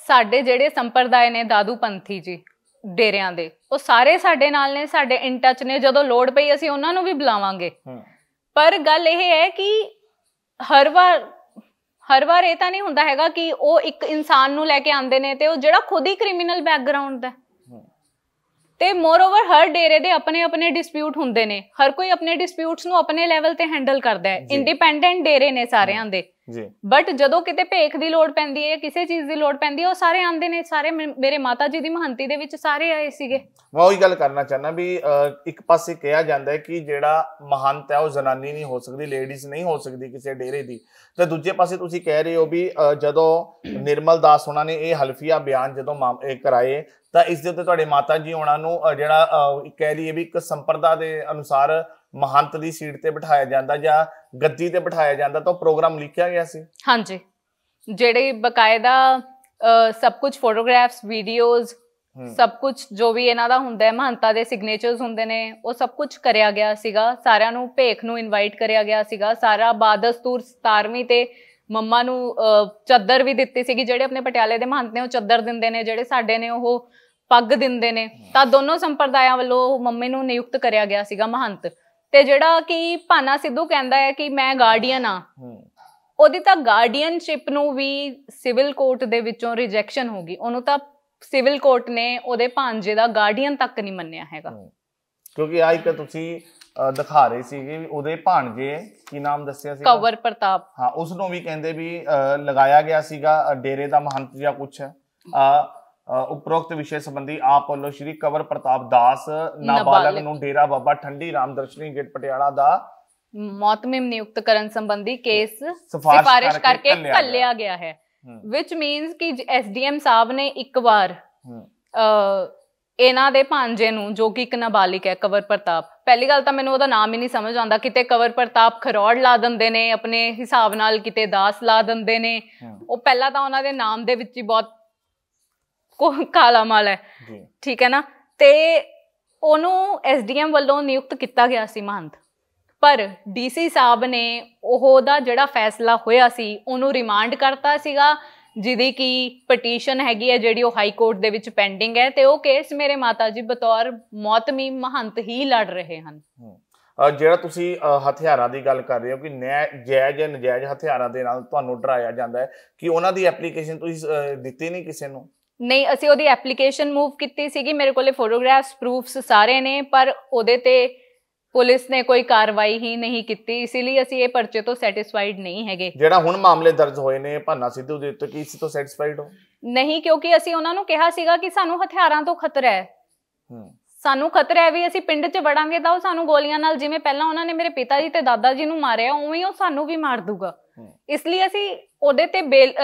ਸਾਡੇ ਜਿਹੜੇ ਸੰਪਰਦਾਇ ਨੇ ਦਾਦੂ ਪੰਥੀ ਜੀ ਡੇਰਿਆਂ ਦੇ, ਉਹ ਸਾਰੇ ਸਾਡੇ ਨਾਲ ਨੇ, ਸਾਡੇ ਇਨ ਟੱਚ ਨੇ। ਜਦੋਂ ਲੋੜ ਪਈ ਅਸੀਂ ਉਹਨਾਂ ਨੂੰ ਵੀ ਬੁਲਾਵਾਂਗੇ। ਪਰ ਗੱਲ ਇਹ ਹੈ ਕਿ ਹਰ ਵਾਰ ਇਹ ਤਾਂ ਨਹੀਂ ਹੁੰਦਾ ਹੈਗਾ ਕਿ ਉਹ ਇੱਕ ਇਨਸਾਨ ਨੂੰ ਲੈ ਕੇ ਆਉਂਦੇ ਨੇ ਤੇ ਉਹ ਜਿਹੜਾ ਖੁਦ ਹੀ ਕ੍ਰਿਮੀਨਲ ਬੈਕਗਰਾਉਂਡ ਦਾ। ਤੇ ਮੋਰਓਵਰ ਹਰ ਡੇਰੇ ਦੇ ਆਪਣੇ ਆਪਣੇ ਡਿਸਪਿਊਟ ਹੁੰਦੇ ਨੇ, ਹਰ ਕੋਈ ਆਪਣੇ ਡਿਸਪਿਊਟਸ ਨੂੰ ਆਪਣੇ ਲੈਵਲ ਤੇ ਹੈਂਡਲ ਕਰਦਾ ਹੈ। ਇੰਡੀਪੈਂਡੈਂਟ ਡੇਰੇ ਨੇ ਸਾਰਿਆਂ ਦੇ, ਬਟ ਜਦੋਂ ਕਿਤੇ ਭੇਖ ਦੀ ਲੋੜ ਪੈਂਦੀ ਹੈ, ਕਿਸੇ ਚੀਜ਼ ਦੀ ਲੋੜ ਪੈਂਦੀ ਹੈ, ਉਹ ਸਾਰੇ ਆਉਂਦੇ ਨੇ। ਸਾਰੇ ਮੇਰੇ ਮਾਤਾ ਜੀ ਦੀ ਮਹੰਤੀ ਦੇ ਵਿੱਚ ਸਾਰੇ ਆਏ ਸੀਗੇ। ਮੈਂ ਉਹੀ ਗੱਲ ਕਰਨਾ ਚਾਹੁੰਦਾ ਵੀ ਇੱਕ ਪਾਸੇ ਕਿਹਾ ਜਾਂਦਾ ਹੈ ਕਿ ਜਿਹੜਾ ਮਹੰਤ ਹੈ ਉਹ ਜ਼ਨਾਨੀ ਨਹੀਂ ਹੋ ਸਕਦੀ, ਲੇਡੀਜ਼ ਨਹੀਂ ਹੋ ਸਕਦੀ ਕਿਸੇ ਡੇਰੇ ਦੀ, ਤੇ ਦੂਜੇ ਪਾਸੇ ਤੁਸੀਂ ਕਹਿ ਰਹੇ ਹੋ ਵੀ ਜਦੋਂ ਨਿਰਮਲ ਦਾਸ ਉਹਨਾਂ ਨੇ ਇਹ ਹਲਫੀਆ ਬਿਆਨ ਜਦੋਂ ਕਰਾਏ ਤਾਂ ਇਸ ਦੇ ਉੱਤੇ ਤੁਹਾਡੇ ਮਾਤਾ ਜੀ ਉਹਨਾਂ ਨੂੰ ਜਿਹੜਾ ਕਹਿ ਲਈਏ ਵੀ ਇੱਕ ਸੰਪਰਦਾ ਦੇ ਅਨੁਸਾਰ ਮਹੰਤ ਦੀ ਸੀਟ ਤੇ ਬਿਠਾਇਆ ਜਾਂਦਾ ਜਾਂ ਗੱਦੀ ਤੇ ਬਿਠਾਇਆ ਜਾਂਦਾ, ਤਾਂ ਉਹ ਪ੍ਰੋਗਰਾਮ ਲਿਖਿਆ ਗਿਆ ਸੀ। ਹਾਂਜੀ, ਜਿਹੜੇ ਬਕਾਇਦਾ ਸਭ ਕੁਝ ਫੋਟੋਗ੍ਰਾਫਸ, ਵੀਡੀਓਜ਼, ਸਭ ਕੁਝ ਜੋ ਵੀ ਇਹਨਾਂ ਦਾ ਹੁੰਦਾ ਹੈ, ਮਹੰਤਾ ਦੇ ਸਿਗਨੇਚਰਸ ਹੁੰਦੇ ਨੇ, ਉਹ ਸਭ ਕੁਝ ਕਰਿਆ ਗਿਆ ਸੀਗਾ। ਸਾਰਿਆਂ ਨੂੰ ਭੇਖ ਨੂੰ ਇਨਵਾਈਟ ਕਰਿਆ ਗਿਆ ਸੀਗਾ। ਸਾਰਾ ਬਾਦਸਤੂਰ 17ਵੀਂ ਤੇ ਮੰਮਾ ਨੂੰ ਚੱਦਰ ਵੀ ਦਿੱਤੀ ਸੀਗੀ। ਜਿਹੜੇ ਆਪਣੇ ਪਟਿਆਲੇ ਦੇ ਮਹੰਤ ਨੇ ਉਹ ਚੱਦਰ ਦਿੰਦੇ ਨੇ, ਜਿਹੜੇ ਸਾਡੇ ਨੇ ਉਹ ਪੱਗ ਦਿੰਦੇ ਨੇ। ਤਾਂ ਦੋਨੋਂ ਸੰਪਰਦਾਇਆਂ ਵੱਲੋਂ ਮੰਮੀ ਨੂੰ ਨਿਯੁਕਤ ਕਰਿਆ ਗਿਆ ਸੀਗਾ ਮਹੰਤ। ਤੇ ਜਿਹੜਾ ਕਿ ਭਾਨਾ ਸਿੱਧੂ ਕਹਿੰਦਾ ਹੈ ਕਿ ਮੈਂ ਗਾਰਡੀਅਨ ਆ, ਉਹਦੀ ਤਾਂ ਗਾਰਡੀਅਨਸ਼ਿਪ ਨੂੰ ਵੀ ਸਿਵਲ ਕੋਰਟ ਦੇ ਵਿੱਚੋਂ ਰਿਜੈਕਸ਼ਨ ਹੋ ਗਈ। ਉਹਨੂੰ ਤਾਂ ਸਿਵਲ ਕੋਰਟ ਨੇ ਉਹਦੇ ਭਾਂਜੇ ਦਾ ਗਾਰਡੀਅਨ ਤੱਕ ਨਹੀਂ ਮੰਨਿਆ ਹੈਗਾ। ਕਿਉਂਕਿ ਆ ਇੱਕ ਤੁਸੀਂ ਦਿਖਾ ਰਹੇ ਸੀਗੇ ਵੀ ਉਹਦੇ ਭਾਣਜੇ, ਕੀ ਨਾਮ ਦੱਸਿਆ ਸੀ? ਕੰਵਰ ਪ੍ਰਤਾਪ। ਹਾਂ, ਉਸ ਨੂੰ ਵੀ ਕਹਿੰਦੇ ਵੀ ਲਗਾਇਆ ਗਿਆ ਸੀਗਾ ਡੇਰੇ ਦਾ ਮਹੰਤ ਜਾਂ ਕੁਛ। ਉਪਰੋਕਤ ਵਿਸ਼ੇ ਸੰਬੰਧੀ ਆਪ ਵੱਲੋਂ ਸ਼੍ਰੀ ਕੰਵਰ ਪ੍ਰਤਾਪ ਦਾਸ ਨਾਬਾਲਗ ਨੂੰ ਡੇਰਾ ਬਾਬਾ ਠੰਡੀ ਰਾਮ ਦਰਸ਼ਨੀ ਗੇਟ ਪਟਿਆਲਾ ਦਾ ਮੌਤਮਿਮ ਨਿਯੁਕਤ ਕਰਨ ਸੰਬੰਧੀ ਕੇਸ ਸਿਫਾਰਿਸ਼ ਕਰਕੇ ਘੱਲਿਆ ਗਿਆ ਹੈ, which means ਕਿ SDM ਸਾਹਿਬ ਨੇ ਇੱਕ ਵਾਰ ਇਹਨਾਂ ਦੇ ਭਾਂਜੇ ਨੂੰ, ਜੋ ਕਿ ਇੱਕ ਨਾਬਾਲਿਗ ਹੈ ਕੰਵਰ ਪ੍ਰਤਾਪ, ਪਹਿਲੀ ਗੱਲ ਤਾਂ ਮੈਨੂੰ ਉਹਦਾ ਨਾਮ ਹੀ ਨਹੀਂ ਸਮਝ ਆਉਂਦਾ, ਕਿਤੇ ਕੰਵਰ ਪ੍ਰਤਾਪ ਖਰੋੜ ਲਾ ਦਿੰਦੇ ਨੇ ਆਪਣੇ ਹਿਸਾਬ ਨਾਲ, ਕਿਤੇ ਦਾਸ ਲਾ ਦਿੰਦੇ ਨੇ। ਉਹ ਪਹਿਲਾਂ ਤਾਂ ਉਹਨਾਂ ਦੇ ਨਾਮ ਦੇ ਵਿੱਚ ਹੀ ਬਹੁਤ ਕਾਲਾ ਮਾਲ ਹੈ, ਠੀਕ ਹੈ ਨਾ। ਤੇ ਉਹਨੂੰ SDM ਵੱਲੋਂ ਨਿਯੁਕਤ ਕੀਤਾ ਗਿਆ ਸੀ ਮਹੰਤ, ਪਰ DC ਸਾਹਿਬ ਨੇ ਉਹਦਾ ਜਿਹੜਾ ਫੈਸਲਾ ਹੋਇਆ ਸੀ ਉਹਨੂੰ ਰਿਮਾਂਡ ਕਰਤਾ ਸੀਗਾ, ਜਿਹਦੀ ਕਿ ਪਟੀਸ਼ਨ ਹੈਗੀ ਹੈ ਜਿਹੜੀ ਉਹ ਹਾਈ ਕੋਰਟ ਦੇ ਵਿੱਚ ਪੈਂਡਿੰਗ ਹੈ। ਤੇ ਉਹ ਕੇਸ ਮੇਰੇ ਮਾਤਾ ਜੀ ਬਤੌਰ ਮੌਤਮੀਮ ਮਹੰਤ ਹੀ ਲੜ ਰਹੇ ਹਨ। ਜਿਹੜਾ ਤੁਸੀਂ ਹਥਿਆਰਾਂ ਦੀ ਗੱਲ ਕਰ ਰਹੇ ਹੋ ਕਿ ਜਾਇਜ਼ ਜਾਂ ਨਜਾਇਜ਼ ਹਥਿਆਰਾਂ ਦੇ ਨਾਲ ਤੁਹਾਨੂੰ ਡਰਾਇਆ ਜਾਂਦਾ ਹੈ, ਕਿ ਉਹਨਾਂ ਦੀ ਐਪਲੀਕੇਸ਼ਨ ਤੁਸੀਂ ਦਿੱਤੀ ਨਹੀਂ ਕਿਸੇ ਨੂੰ? ਨਹੀਂ, ਅਸੀਂ ਉਹਦੀ ਐਪਲੀਕੇਸ਼ਨ ਮੂਵ ਕੀਤੀ ਸੀਗੀ, ਮੇਰੇ ਕੋਲੇ ਫੋਟੋਗ੍ਰਾਫਸ ਪ੍ਰੂਫਸ ਸਾਰੇ ਨੇ, ਪਰ ਉਹਦੇ ਤੇ ਪੁਲਿਸ ਨੇ ਕੋਈ ਕਾਰਵਾਈ ਹੀ ਨਹੀਂ ਕੀਤੀ, ਇਸ ਲਈ ਅਸੀਂ ਇਹ ਪਰਚੇ ਤੋਂ ਸੈਟੀਸਫਾਈਡ ਨਹੀਂ ਹੈਗੇ। ਜਿਹੜਾ ਹੁਣ ਮਾਮਲੇ ਦਰਜ ਹੋਏ ਨੇ ਭਾਨਾ ਸਿੱਧੂ ਦੇ ਉੱਤੇ, ਕੀ ਇਸ ਤੋਂ ਸੈਟੀਸਫਾਈਡ ਹੋ? ਨਹੀਂ, ਕਿਉਂਕਿ ਅਸੀਂ ਉਹਨਾਂ ਨੂੰ ਕਿਹਾ ਸੀਗਾ ਕਿ ਸਾਨੂੰ ਹਥਿਆਰਾਂ ਤੋਂ ਖਤਰਾ ਹੈ, ਸਾਨੂੰ ਖਤਰਾ ਹੈ ਵੀ ਅਸੀਂ ਪਿੰਡ 'ਚ ਵੜਾਂਗੇ ਤਾਂ ਉਹ ਸਾਨੂੰ ਗੋਲੀਆਂ ਨਾਲ, ਜਿਵੇਂ ਪਹਿਲਾਂ ਉਹਨਾਂ ਨੇ ਮੇਰੇ ਪਿਤਾ ਜੀ ਤੇ ਦਾਦਾ ਜੀ ਨੂੰ ਮਾਰਿਆ, ਉਵੇਂ ਉਹ ਸਾਨੂੰ ਵੀ ਮਾਰ ਦੂਗਾ। ਇਸ ਲਈ ਅਸੀਂ ਉਹਦੇ ਤੇ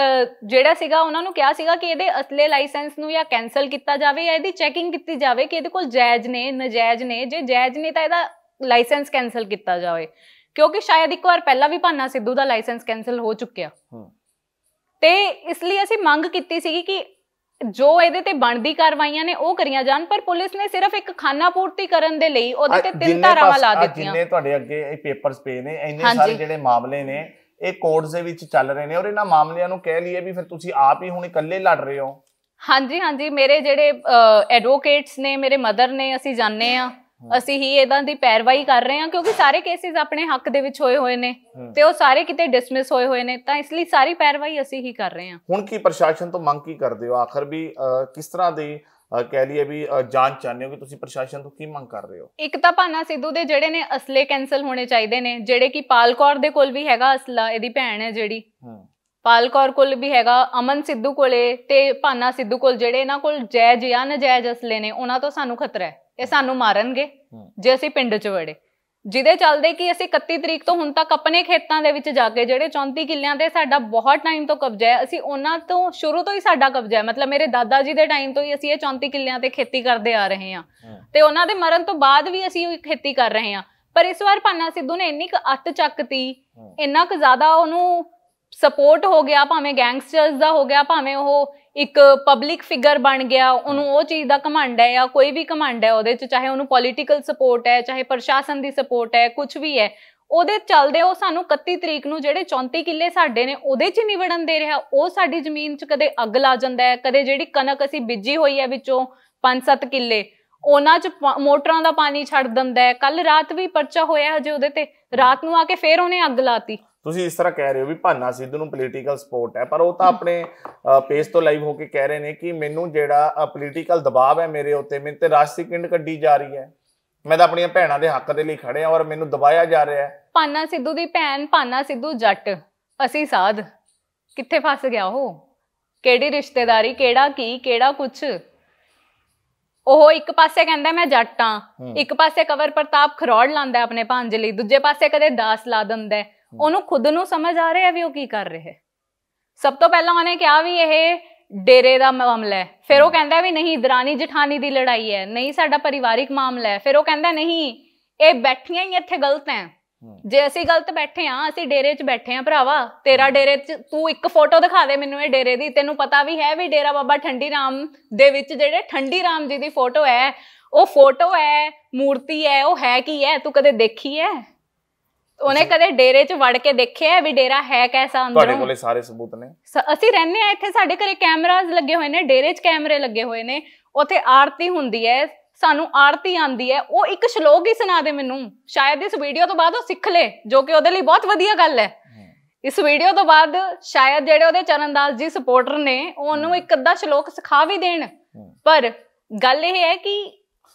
ਜਿਹੜਾ ਸੀਗਾ ਉਹਨਾਂ ਨੂੰ ਕਿਹਾ ਸੀਗਾ ਕਿ ਇਹਦੇ ਅਸਲੇ ਲਾਇਸੈਂਸ ਨੂੰ ਜਾਂ ਕੈਂਸਲ ਕੀਤਾ ਜਾਵੇ ਜਾਂ ਇਹਦੀ ਚੈਕਿੰਗ ਕੀਤੀ ਜਾਵੇ ਕਿ ਇਹਦੇ ਕੋਲ ਜਾਇਜ਼ ਨੇ ਨਜਾਇਜ਼ ਨੇ, ਜੇ ਜਾਇਜ਼ ਨੇ ਤਾਂ ਇਹਦਾ ਲਾਇਸੈਂਸ ਕੈਂਸਲ ਕੀਤਾ ਜਾਵੇ, ਕਿਉਂਕਿ ਸ਼ਾਇਦ ਇੱਕ ਵਾਰ ਪਹਿਲਾਂ ਵੀ ਭਾਨਾ ਸਿੱਧੂ ਦਾ ਲਾਇਸੈਂਸ ਕੈਂਸਲ ਹੋ ਚੁੱਕਿਆ। ਤੇ ਇਸ ਲਈ ਅਸੀਂ ਮੰਗ ਕੀਤੀ ਸੀਗੀ ਕਿ ਜੋ ਇਹਦੇ ਤੇ ਬਣਦੀ ਕਾਰਵਾਈਆਂ ਨੇ ਉਹ ਕਰੀਆਂ ਜਾਣ, ਪਰ ਪੁਲਿਸ ਨੇ ਸਿਰਫ ਇੱਕ ਖਾਨਾ ਪੂਰਤੀ ਕਰਨ ਦੇ ਲਈ ਉਹਦੇ ਤੇ 3 ਧਾਰਾਵਾਂ ਲਾ ਦਿੱਤੀਆਂ। ਜਿੰਨੇ ਤੁਹਾਡੇ ਅੱਗੇ ਇਹ ਪੇਪਰਸ ਪਏ ਨੇ, ਇੰਨੇ ਸਾਰੇ ਜਿਹੜੇ ਮਾਮਲੇ ਨੇ ਇਹ ਕੋਰਟਸ ਦੇ ਵਿੱਚ ਚੱਲ ਰਹੇ ਨੇ, ਔਰ ਇਹਨਾਂ ਮਾਮਲਿਆਂ ਨੂੰ ਕਹਿ ਲਈਏ ਵੀ ਫਿਰ ਤੁਸੀਂ ਆਪ ਹੀ ਹੁਣ ਇਕੱਲੇ ਲੜ ਰਹੇ ਹੋ। ਹਾਂਜੀ, ਮੇਰੇ ਜਿਹੜੇ ਐਡਵੋਕੇਟਸ ਨੇ, ਮੇਰੇ ਮਦਰ ਨੇ, ਅਸੀਂ ਜਾਣਦੇ ਹਾਂ, ਅਸੀਂ ਹੀ ਇਹਨਾਂ ਦੀ ਪੈਰਵਾਈ ਕਰ ਰਹੇ ਹਾਂ, ਕਿਉਂਕਿ ਸਾਰੇ ਕੇਸਿਸ ਆਪਣੇ ਹੱਕ ਦੇ ਵਿੱਚ ਹੋਏ ਹੋਏ ਨੇ ਤੇ ਉਹ ਸਾਰੇ ਕਿਤੇ ਡਿਸਮਿਸ ਹੋਏ ਹੋਏ ਨੇ, ਤਾਂ ਇਸ ਲਈ ਸਾਰੀ ਪੈਰਵਾਈ ਅਸੀਂ ਹੀ ਕਰ ਰਹੇ ਹਾਂ। ਹੁਣ ਕੀ ਪ੍ਰਸ਼ਾਸਨ ਤੋਂ ਮੰਗ ਕੀ ਕਰਦੇ ਹੋ? ਆਖਰ ਵੀ ਕਿਸ ਤਰ੍ਹਾਂ ਦੀ ਕਹਿ ਲਈਏ ਵੀ ਜਾਂਚ ਚਾਹੁੰਦੇ ਹੋ, ਕਿ ਤੁਸੀਂ ਪ੍ਰਸ਼ਾਸਨ ਤੋਂ ਕੀ ਮੰਗ ਕਰ ਰਹੇ ਹੋ? ਇੱਕ ਤਾਂ ਭਾਨਾ ਸਿੱਧੂ ਦੇ ਜਿਹੜੇ ਨੇ ਅਸਲੇ ਕੈਂਸਲ ਹੋਣੇ ਚਾਹੀਦੇ ਨੇ, ਜਿਹੜੇ ਕਿ ਪਾਲ ਕੌਰ ਦੇ ਕੋਲ ਵੀ ਹੈਗਾ ਅਸਲਾ, ਇਹਦੀ ਭੈਣ ਹੈ ਜਿਹੜੀ, ਪਾਲ ਕੌਰ ਕੋਲ ਵੀ ਹੈਗਾ, ਅਮਨ ਸਿੱਧੂ ਕੋਲੇ ਤੇ ਭਾਨਾ ਸਿੱਧੂ ਕੋਲ, ਜਿਹੜੇ ਇਹਨਾਂ ਕੋਲ ਜਾਇਜ਼ ਜਾਂ ਨਜਾਇਜ਼ ਅਸਲੇ ਨੇ, ਉਹਨਾਂ ਤੋਂ ਸਾਨੂੰ ਖਤਰਾ ਹੈ, ਇਹ ਸਾਨੂੰ ਮਾਰਨਗੇ ਜੇ ਅਸੀਂ ਪਿੰਡ 'ਚ ਵੜੇ। ਜਿਹਦੇ ਚੱਲਦੇ ਕਿ ਅਸੀਂ 31 ਤਰੀਕ ਤੋਂ ਹੁਣ ਤੱਕ ਆਪਣੇ ਖੇਤਾਂ ਦੇ ਵਿੱਚ ਜਾ ਕੇ, ਜਿਹੜੇ 34 ਕਿੱਲਿਆਂ ਤੇ ਸਾਡਾ ਬਹੁਤ ਟਾਈਮ ਤੋਂ ਕਬਜ਼ਾ ਹੈ, ਅਸੀਂ ਉਹਨਾਂ ਤੋਂ ਸ਼ੁਰੂ ਤੋਂ ਹੀ ਸਾਡਾ ਕਬਜ਼ਾ ਹੈ, ਮਤਲਬ ਮੇਰੇ ਦਾਦਾ ਜੀ ਦੇ ਟਾਈਮ ਤੋਂ ਹੀ ਅਸੀਂ ਇਹ 34 ਕਿੱਲਿਆਂ ਤੇ ਖੇਤੀ ਕਰਦੇ ਆ ਰਹੇ ਹਾਂ, ਤੇ ਉਹਨਾਂ ਦੇ ਮਰਨ ਤੋਂ ਬਾਅਦ ਵੀ ਅਸੀਂ ਖੇਤੀ ਕਰ ਰਹੇ ਹਾਂ। ਪਰ ਇਸ ਵਾਰ ਭਾਨਾ ਸਿੱਧੂ ਨੇ ਇੰਨੀ ਕੁ ਅੱਤ ਚੱਕਤੀ, ਇੰਨਾ ਕੁ ਜ਼ਿਆਦਾ ਉਹਨੂੰ ਸਪੋਰਟ ਹੋ ਗਿਆ, ਭਾਵੇਂ ਗੈਂਗਸਟਰਸ ਦਾ ਹੋ ਗਿਆ, ਭਾਵੇਂ ਉਹ ਇੱਕ ਪਬਲਿਕ ਫਿਗਰ ਬਣ ਗਿਆ, ਉਹਨੂੰ ਉਹ ਚੀਜ਼ ਦਾ ਘਮੰਡ ਹੈ ਜਾਂ ਕੋਈ ਵੀ ਘਮੰਡ ਹੈ ਉਹਦੇ 'ਚ, ਚਾਹੇ ਉਹਨੂੰ ਪੋਲੀਟੀਕਲ ਸਪੋਰਟ ਹੈ, ਚਾਹੇ ਪ੍ਰਸ਼ਾਸਨ ਦੀ ਸਪੋਰਟ ਹੈ, ਕੁਛ ਵੀ ਹੈ, ਉਹਦੇ ਚੱਲਦੇ ਉਹ ਸਾਨੂੰ 31 ਤਰੀਕ ਨੂੰ ਜਿਹੜੇ 34 ਕਿੱਲੇ ਸਾਡੇ ਨੇ ਉਹਦੇ 'ਚ ਨਹੀਂ ਵੜਨ ਦੇ ਰਿਹਾ। ਉਹ ਸਾਡੀ ਜ਼ਮੀਨ 'ਚ ਕਦੇ ਅੱਗ ਲਾ ਜਾਂਦਾ ਹੈ, ਕਦੇ ਜਿਹੜੀ ਕਣਕ ਅਸੀਂ ਬੀਜੀ ਹੋਈ ਹੈ ਵਿੱਚੋਂ 5-7 ਕਿੱਲੇ ਉਹਨਾਂ 'ਚ ਮੋਟਰਾਂ ਦਾ ਪਾਣੀ ਛੱਡ ਦਿੰਦਾ ਹੈ। ਕੱਲ ਰਾਤ ਵੀ ਪਰਚਾ ਹੋਇਆ ਹਜੇ ਉਹਦੇ ਤੇ, ਰਾਤ ਨੂੰ ਆ ਕੇ ਫੇਰ ਉਹਨੇ ਅੱਗ ਲਾਤੀ। ਤੁਸੀਂ ਇਸ ਤਰ੍ਹਾਂ ਕਹਿ ਰਹੇ ਹੋ ਵੀ ਭਾਨਾ ਸਿੱਧੂ ਨੂੰ ਪੋਲੀਟੀਕਲ ਸਪੋਰਟ ਹੈ, ਪਰ ਉਹ ਤਾਂ ਆਪਣੇ ਪੇਜ ਤੋਂ ਲਾਈਵ ਹੋ ਕੇ ਕਹਿ ਰਹੇ ਨੇ ਕਿ ਮੈਨੂੰ ਜਿਹੜਾ ਪੋਲੀਟੀਕਲ ਦਬਾਅ ਹੈ ਮੇਰੇ ਉੱਤੇ, ਮੇਰੇ ਤੇ ਰਾਜਸੀ ਕਿੰਡ ਕੱਢੀ ਜਾ ਰਹੀ ਹੈ, ਮੈਂ ਤਾਂ ਆਪਣੀਆਂ ਭੈਣਾਂ ਦੇ ਹੱਕ ਦੇ ਲਈ ਖੜਿਆ ਔਰ ਮੈਨੂੰ ਦਬਾਇਆ ਜਾ ਰਿਹਾ ਹੈ। ਭਾਨਾ ਸਿੱਧੂ ਦੀ ਭੈਣ, ਭਾਨਾ ਸਿੱਧੂ ਜੱਟ, ਅਸੀਂ ਸਾਧ, ਕਿੱਥੇ ਫਸ ਗਿਆ ਉਹ? ਕਿਹੜੀ ਰਿਸ਼ਤੇਦਾਰੀ, ਕਿਹੜਾ ਕੀ, ਕਿਹੜਾ ਕੁਛ? ਉਹ ਇੱਕ ਪਾਸੇ ਕਹਿੰਦਾ ਮੈਂ ਜੱਟ ਆਂ, ਇੱਕ ਪਾਸੇ ਕੰਵਰ ਪ੍ਰਤਾਪ ਖਰੋੜ ਲਾਂਦਾ ਆਪਣੇ ਭਾਂਜੇ ਲਈ, ਦੂਜੇ ਪਾਸੇ ਕਦੇ ਦਾਸ ਲਾ ਦਿੰਦਾ। ਉਹਨੂੰ ਖੁਦ ਨੂੰ ਸਮਝ ਆ ਰਿਹਾ ਵੀ ਉਹ ਕੀ ਕਰ ਰਿਹਾ। ਸਭ ਤੋਂ ਪਹਿਲਾਂ ਉਹਨੇ ਕਿਹਾ ਵੀ ਇਹ ਡੇਰੇ ਦਾ ਮਾਮਲਾ ਹੈ, ਫਿਰ ਉਹ ਕਹਿੰਦਾ ਵੀ ਨਹੀਂ ਦਰਾਨੀ ਜਠਾਨੀ ਦੀ ਲੜਾਈ ਹੈ, ਨਹੀਂ ਸਾਡਾ ਪਰਿਵਾਰਿਕ ਮਾਮਲਾ ਹੈ, ਫਿਰ ਉਹ ਕਹਿੰਦਾ ਨਹੀਂ ਇਹ ਬੈਠੀਆਂ ਹੀ ਇੱਥੇ ਗਲਤ ਹੈ। ਜੇ ਅਸੀਂ ਗਲਤ ਬੈਠੇ ਹਾਂ, ਅਸੀਂ ਡੇਰੇ 'ਚ ਬੈਠੇ ਹਾਂ ਭਰਾਵਾ, ਤੇਰਾ ਡੇਰੇ 'ਚ ਤੂੰ ਇੱਕ ਫੋਟੋ ਦਿਖਾ ਦੇ ਮੈਨੂੰ ਇਹ ਡੇਰੇ ਦੀ, ਤੈਨੂੰ ਪਤਾ ਵੀ ਹੈ ਵੀ ਡੇਰਾ ਬਾਬਾ ਠੰਡੀ ਰਾਮ ਦੇ ਵਿੱਚ ਜਿਹੜੇ ਠੰਡੀ ਰਾਮ ਜੀ ਦੀ ਫੋਟੋ ਹੈ, ਉਹ ਫੋਟੋ ਹੈ, ਮੂਰਤੀ ਹੈ, ਉਹ ਹੈ ਕੀ ਹੈ? ਤੂੰ ਕਦੇ ਦੇਖੀ ਹੈ? ਉਹਨੇ ਕਦੇ ਡੇਰੇ 'ਚ ਵੜ ਕੇ ਦੇਖਿਆ ਵੀ ਡੇਰਾ ਹੈ ਕੈਸਾ ਅੰਦਰੋਂ? ਤੁਹਾਡੇ ਕੋਲੇ ਸਾਰੇ ਸਬੂਤ ਨੇ। ਅਸੀਂ ਰਹਿੰਦੇ ਆ ਇੱਥੇ, ਸਾਡੇ ਘਰੇ ਕੈਮਰਾਜ਼ ਲੱਗੇ ਹੋਏ ਨੇ, ਡੇਰੇ 'ਚ ਕੈਮਰੇ ਲੱਗੇ ਹੋਏ ਨੇ, ਉੱਥੇ ਆਰਤੀ ਹੁੰਦੀ ਹੈ, ਸਾਨੂੰ ਆਰਤੀ ਆਂਦੀ ਹੈ, ਉਹ ਇੱਕ ਸ਼ਲੋਕ ਹੀ ਸੁਣਾ ਦੇ ਮੈਨੂੰ, ਸ਼ਾਇਦ ਇਸ ਵੀਡੀਓ ਤੋਂ ਬਾਅਦ ਉਹ ਸਿੱਖ ਲੇ, ਜੋ ਕਿ ਉਹਦੇ ਲਈ ਬਹੁਤ ਵਧੀਆ ਗੱਲ ਹੈ। ਇਸ ਵੀਡੀਓ ਤੋਂ ਬਾਅਦ ਸ਼ਾਇਦ ਜਿਹੜੇ ਉਹਦੇ ਚਰਨਦਾਸ ਜੀ ਸਪੋਰਟਰ ਨੇ ਉਹਨੂੰ ਇੱਕ ਅੱਧਾ ਸ਼ਲੋਕ ਸਿਖਾ ਵੀ ਦੇਣ ਪਰ ਗੱਲ ਇਹ ਹੈ ਕਿ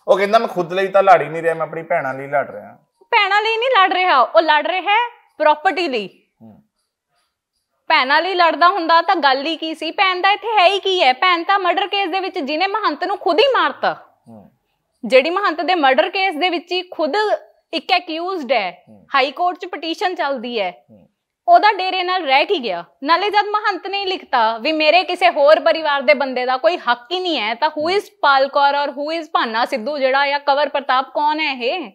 ਉਹ ਕਹਿੰਦਾ ਮੈਂ ਖੁਦ ਲਈ ਤਾਂ ਲੜ ਹੀ ਨਹੀਂ ਰਿਹਾ, ਮੈਂ ਆਪਣੀ ਭੈਣਾਂ ਲਈ ਲੜ ਰਿਹਾ। ਭੈਣਾਂ ਲਈ ਨਹੀਂ ਲੜ ਰਿਹਾ, ਉਹ ਲੜ ਰਿਹਾ ਹੈ ਪ੍ਰਾਪਰਟੀ ਲਈ। ਭੈਣਾਂ ਲਈ ਲੜਦਾ ਹੁੰਦਾ ਤਾਂ ਗੱਲ ਹੀ ਕੀ ਸੀ? ਭੈਣ ਦਾ ਇੱਥੇ ਹੈ ਹੀ ਕੀ ਹੈ? ਭੈਣ ਤਾਂ ਮਰਡਰ ਕੇਸ ਦੇ ਵਿੱਚ ਜਿਹਨੇ ਮਹੰਤ ਨੂੰ ਖੁਦ ਹੀ ਮਾਰਤਾ, ਜਿਹੜੀ ਮਹੰਤ ਦੇ ਮਰਡਰ ਕੇਸ ਦੇ ਵਿੱਚ ਹੀ ਖੁਦ ਇੱਕ ਐਕਿਊਜ਼ਡ ਹੈ, ਹਾਈ ਕੋਰਟ 'ਚ ਪਟੀਸ਼ਨ ਚੱਲਦੀ ਹੈ, ਉਹਦਾ ਡੇਰੇ ਨਾਲ ਰਹਿ ਕੀ ਗਿਆ? ਨਾਲੇ ਜਦ ਮਹੰਤ ਨੇ ਲਿਖਤਾ ਵੀ ਮੇਰੇ ਕਿਸੇ ਹੋਰ ਪਰਿਵਾਰ ਦੇ ਬੰਦੇ ਦਾ ਕੋਈ ਹੱਕ ਹੀ ਨਹੀਂ ਹੈ, ਤਾਂ ਹੂ ਇਜ਼ ਪਾਲ ਕੌਰ ਔਰ ਹੂ ਇਜ਼ ਭਾਨਾ ਸਿੱਧੂ ਜਿਹੜਾ ਜਾਂ ਕੰਵਰ ਪ੍ਰਤਾਪ ਕੌਣ ਹੈ ਇਹ?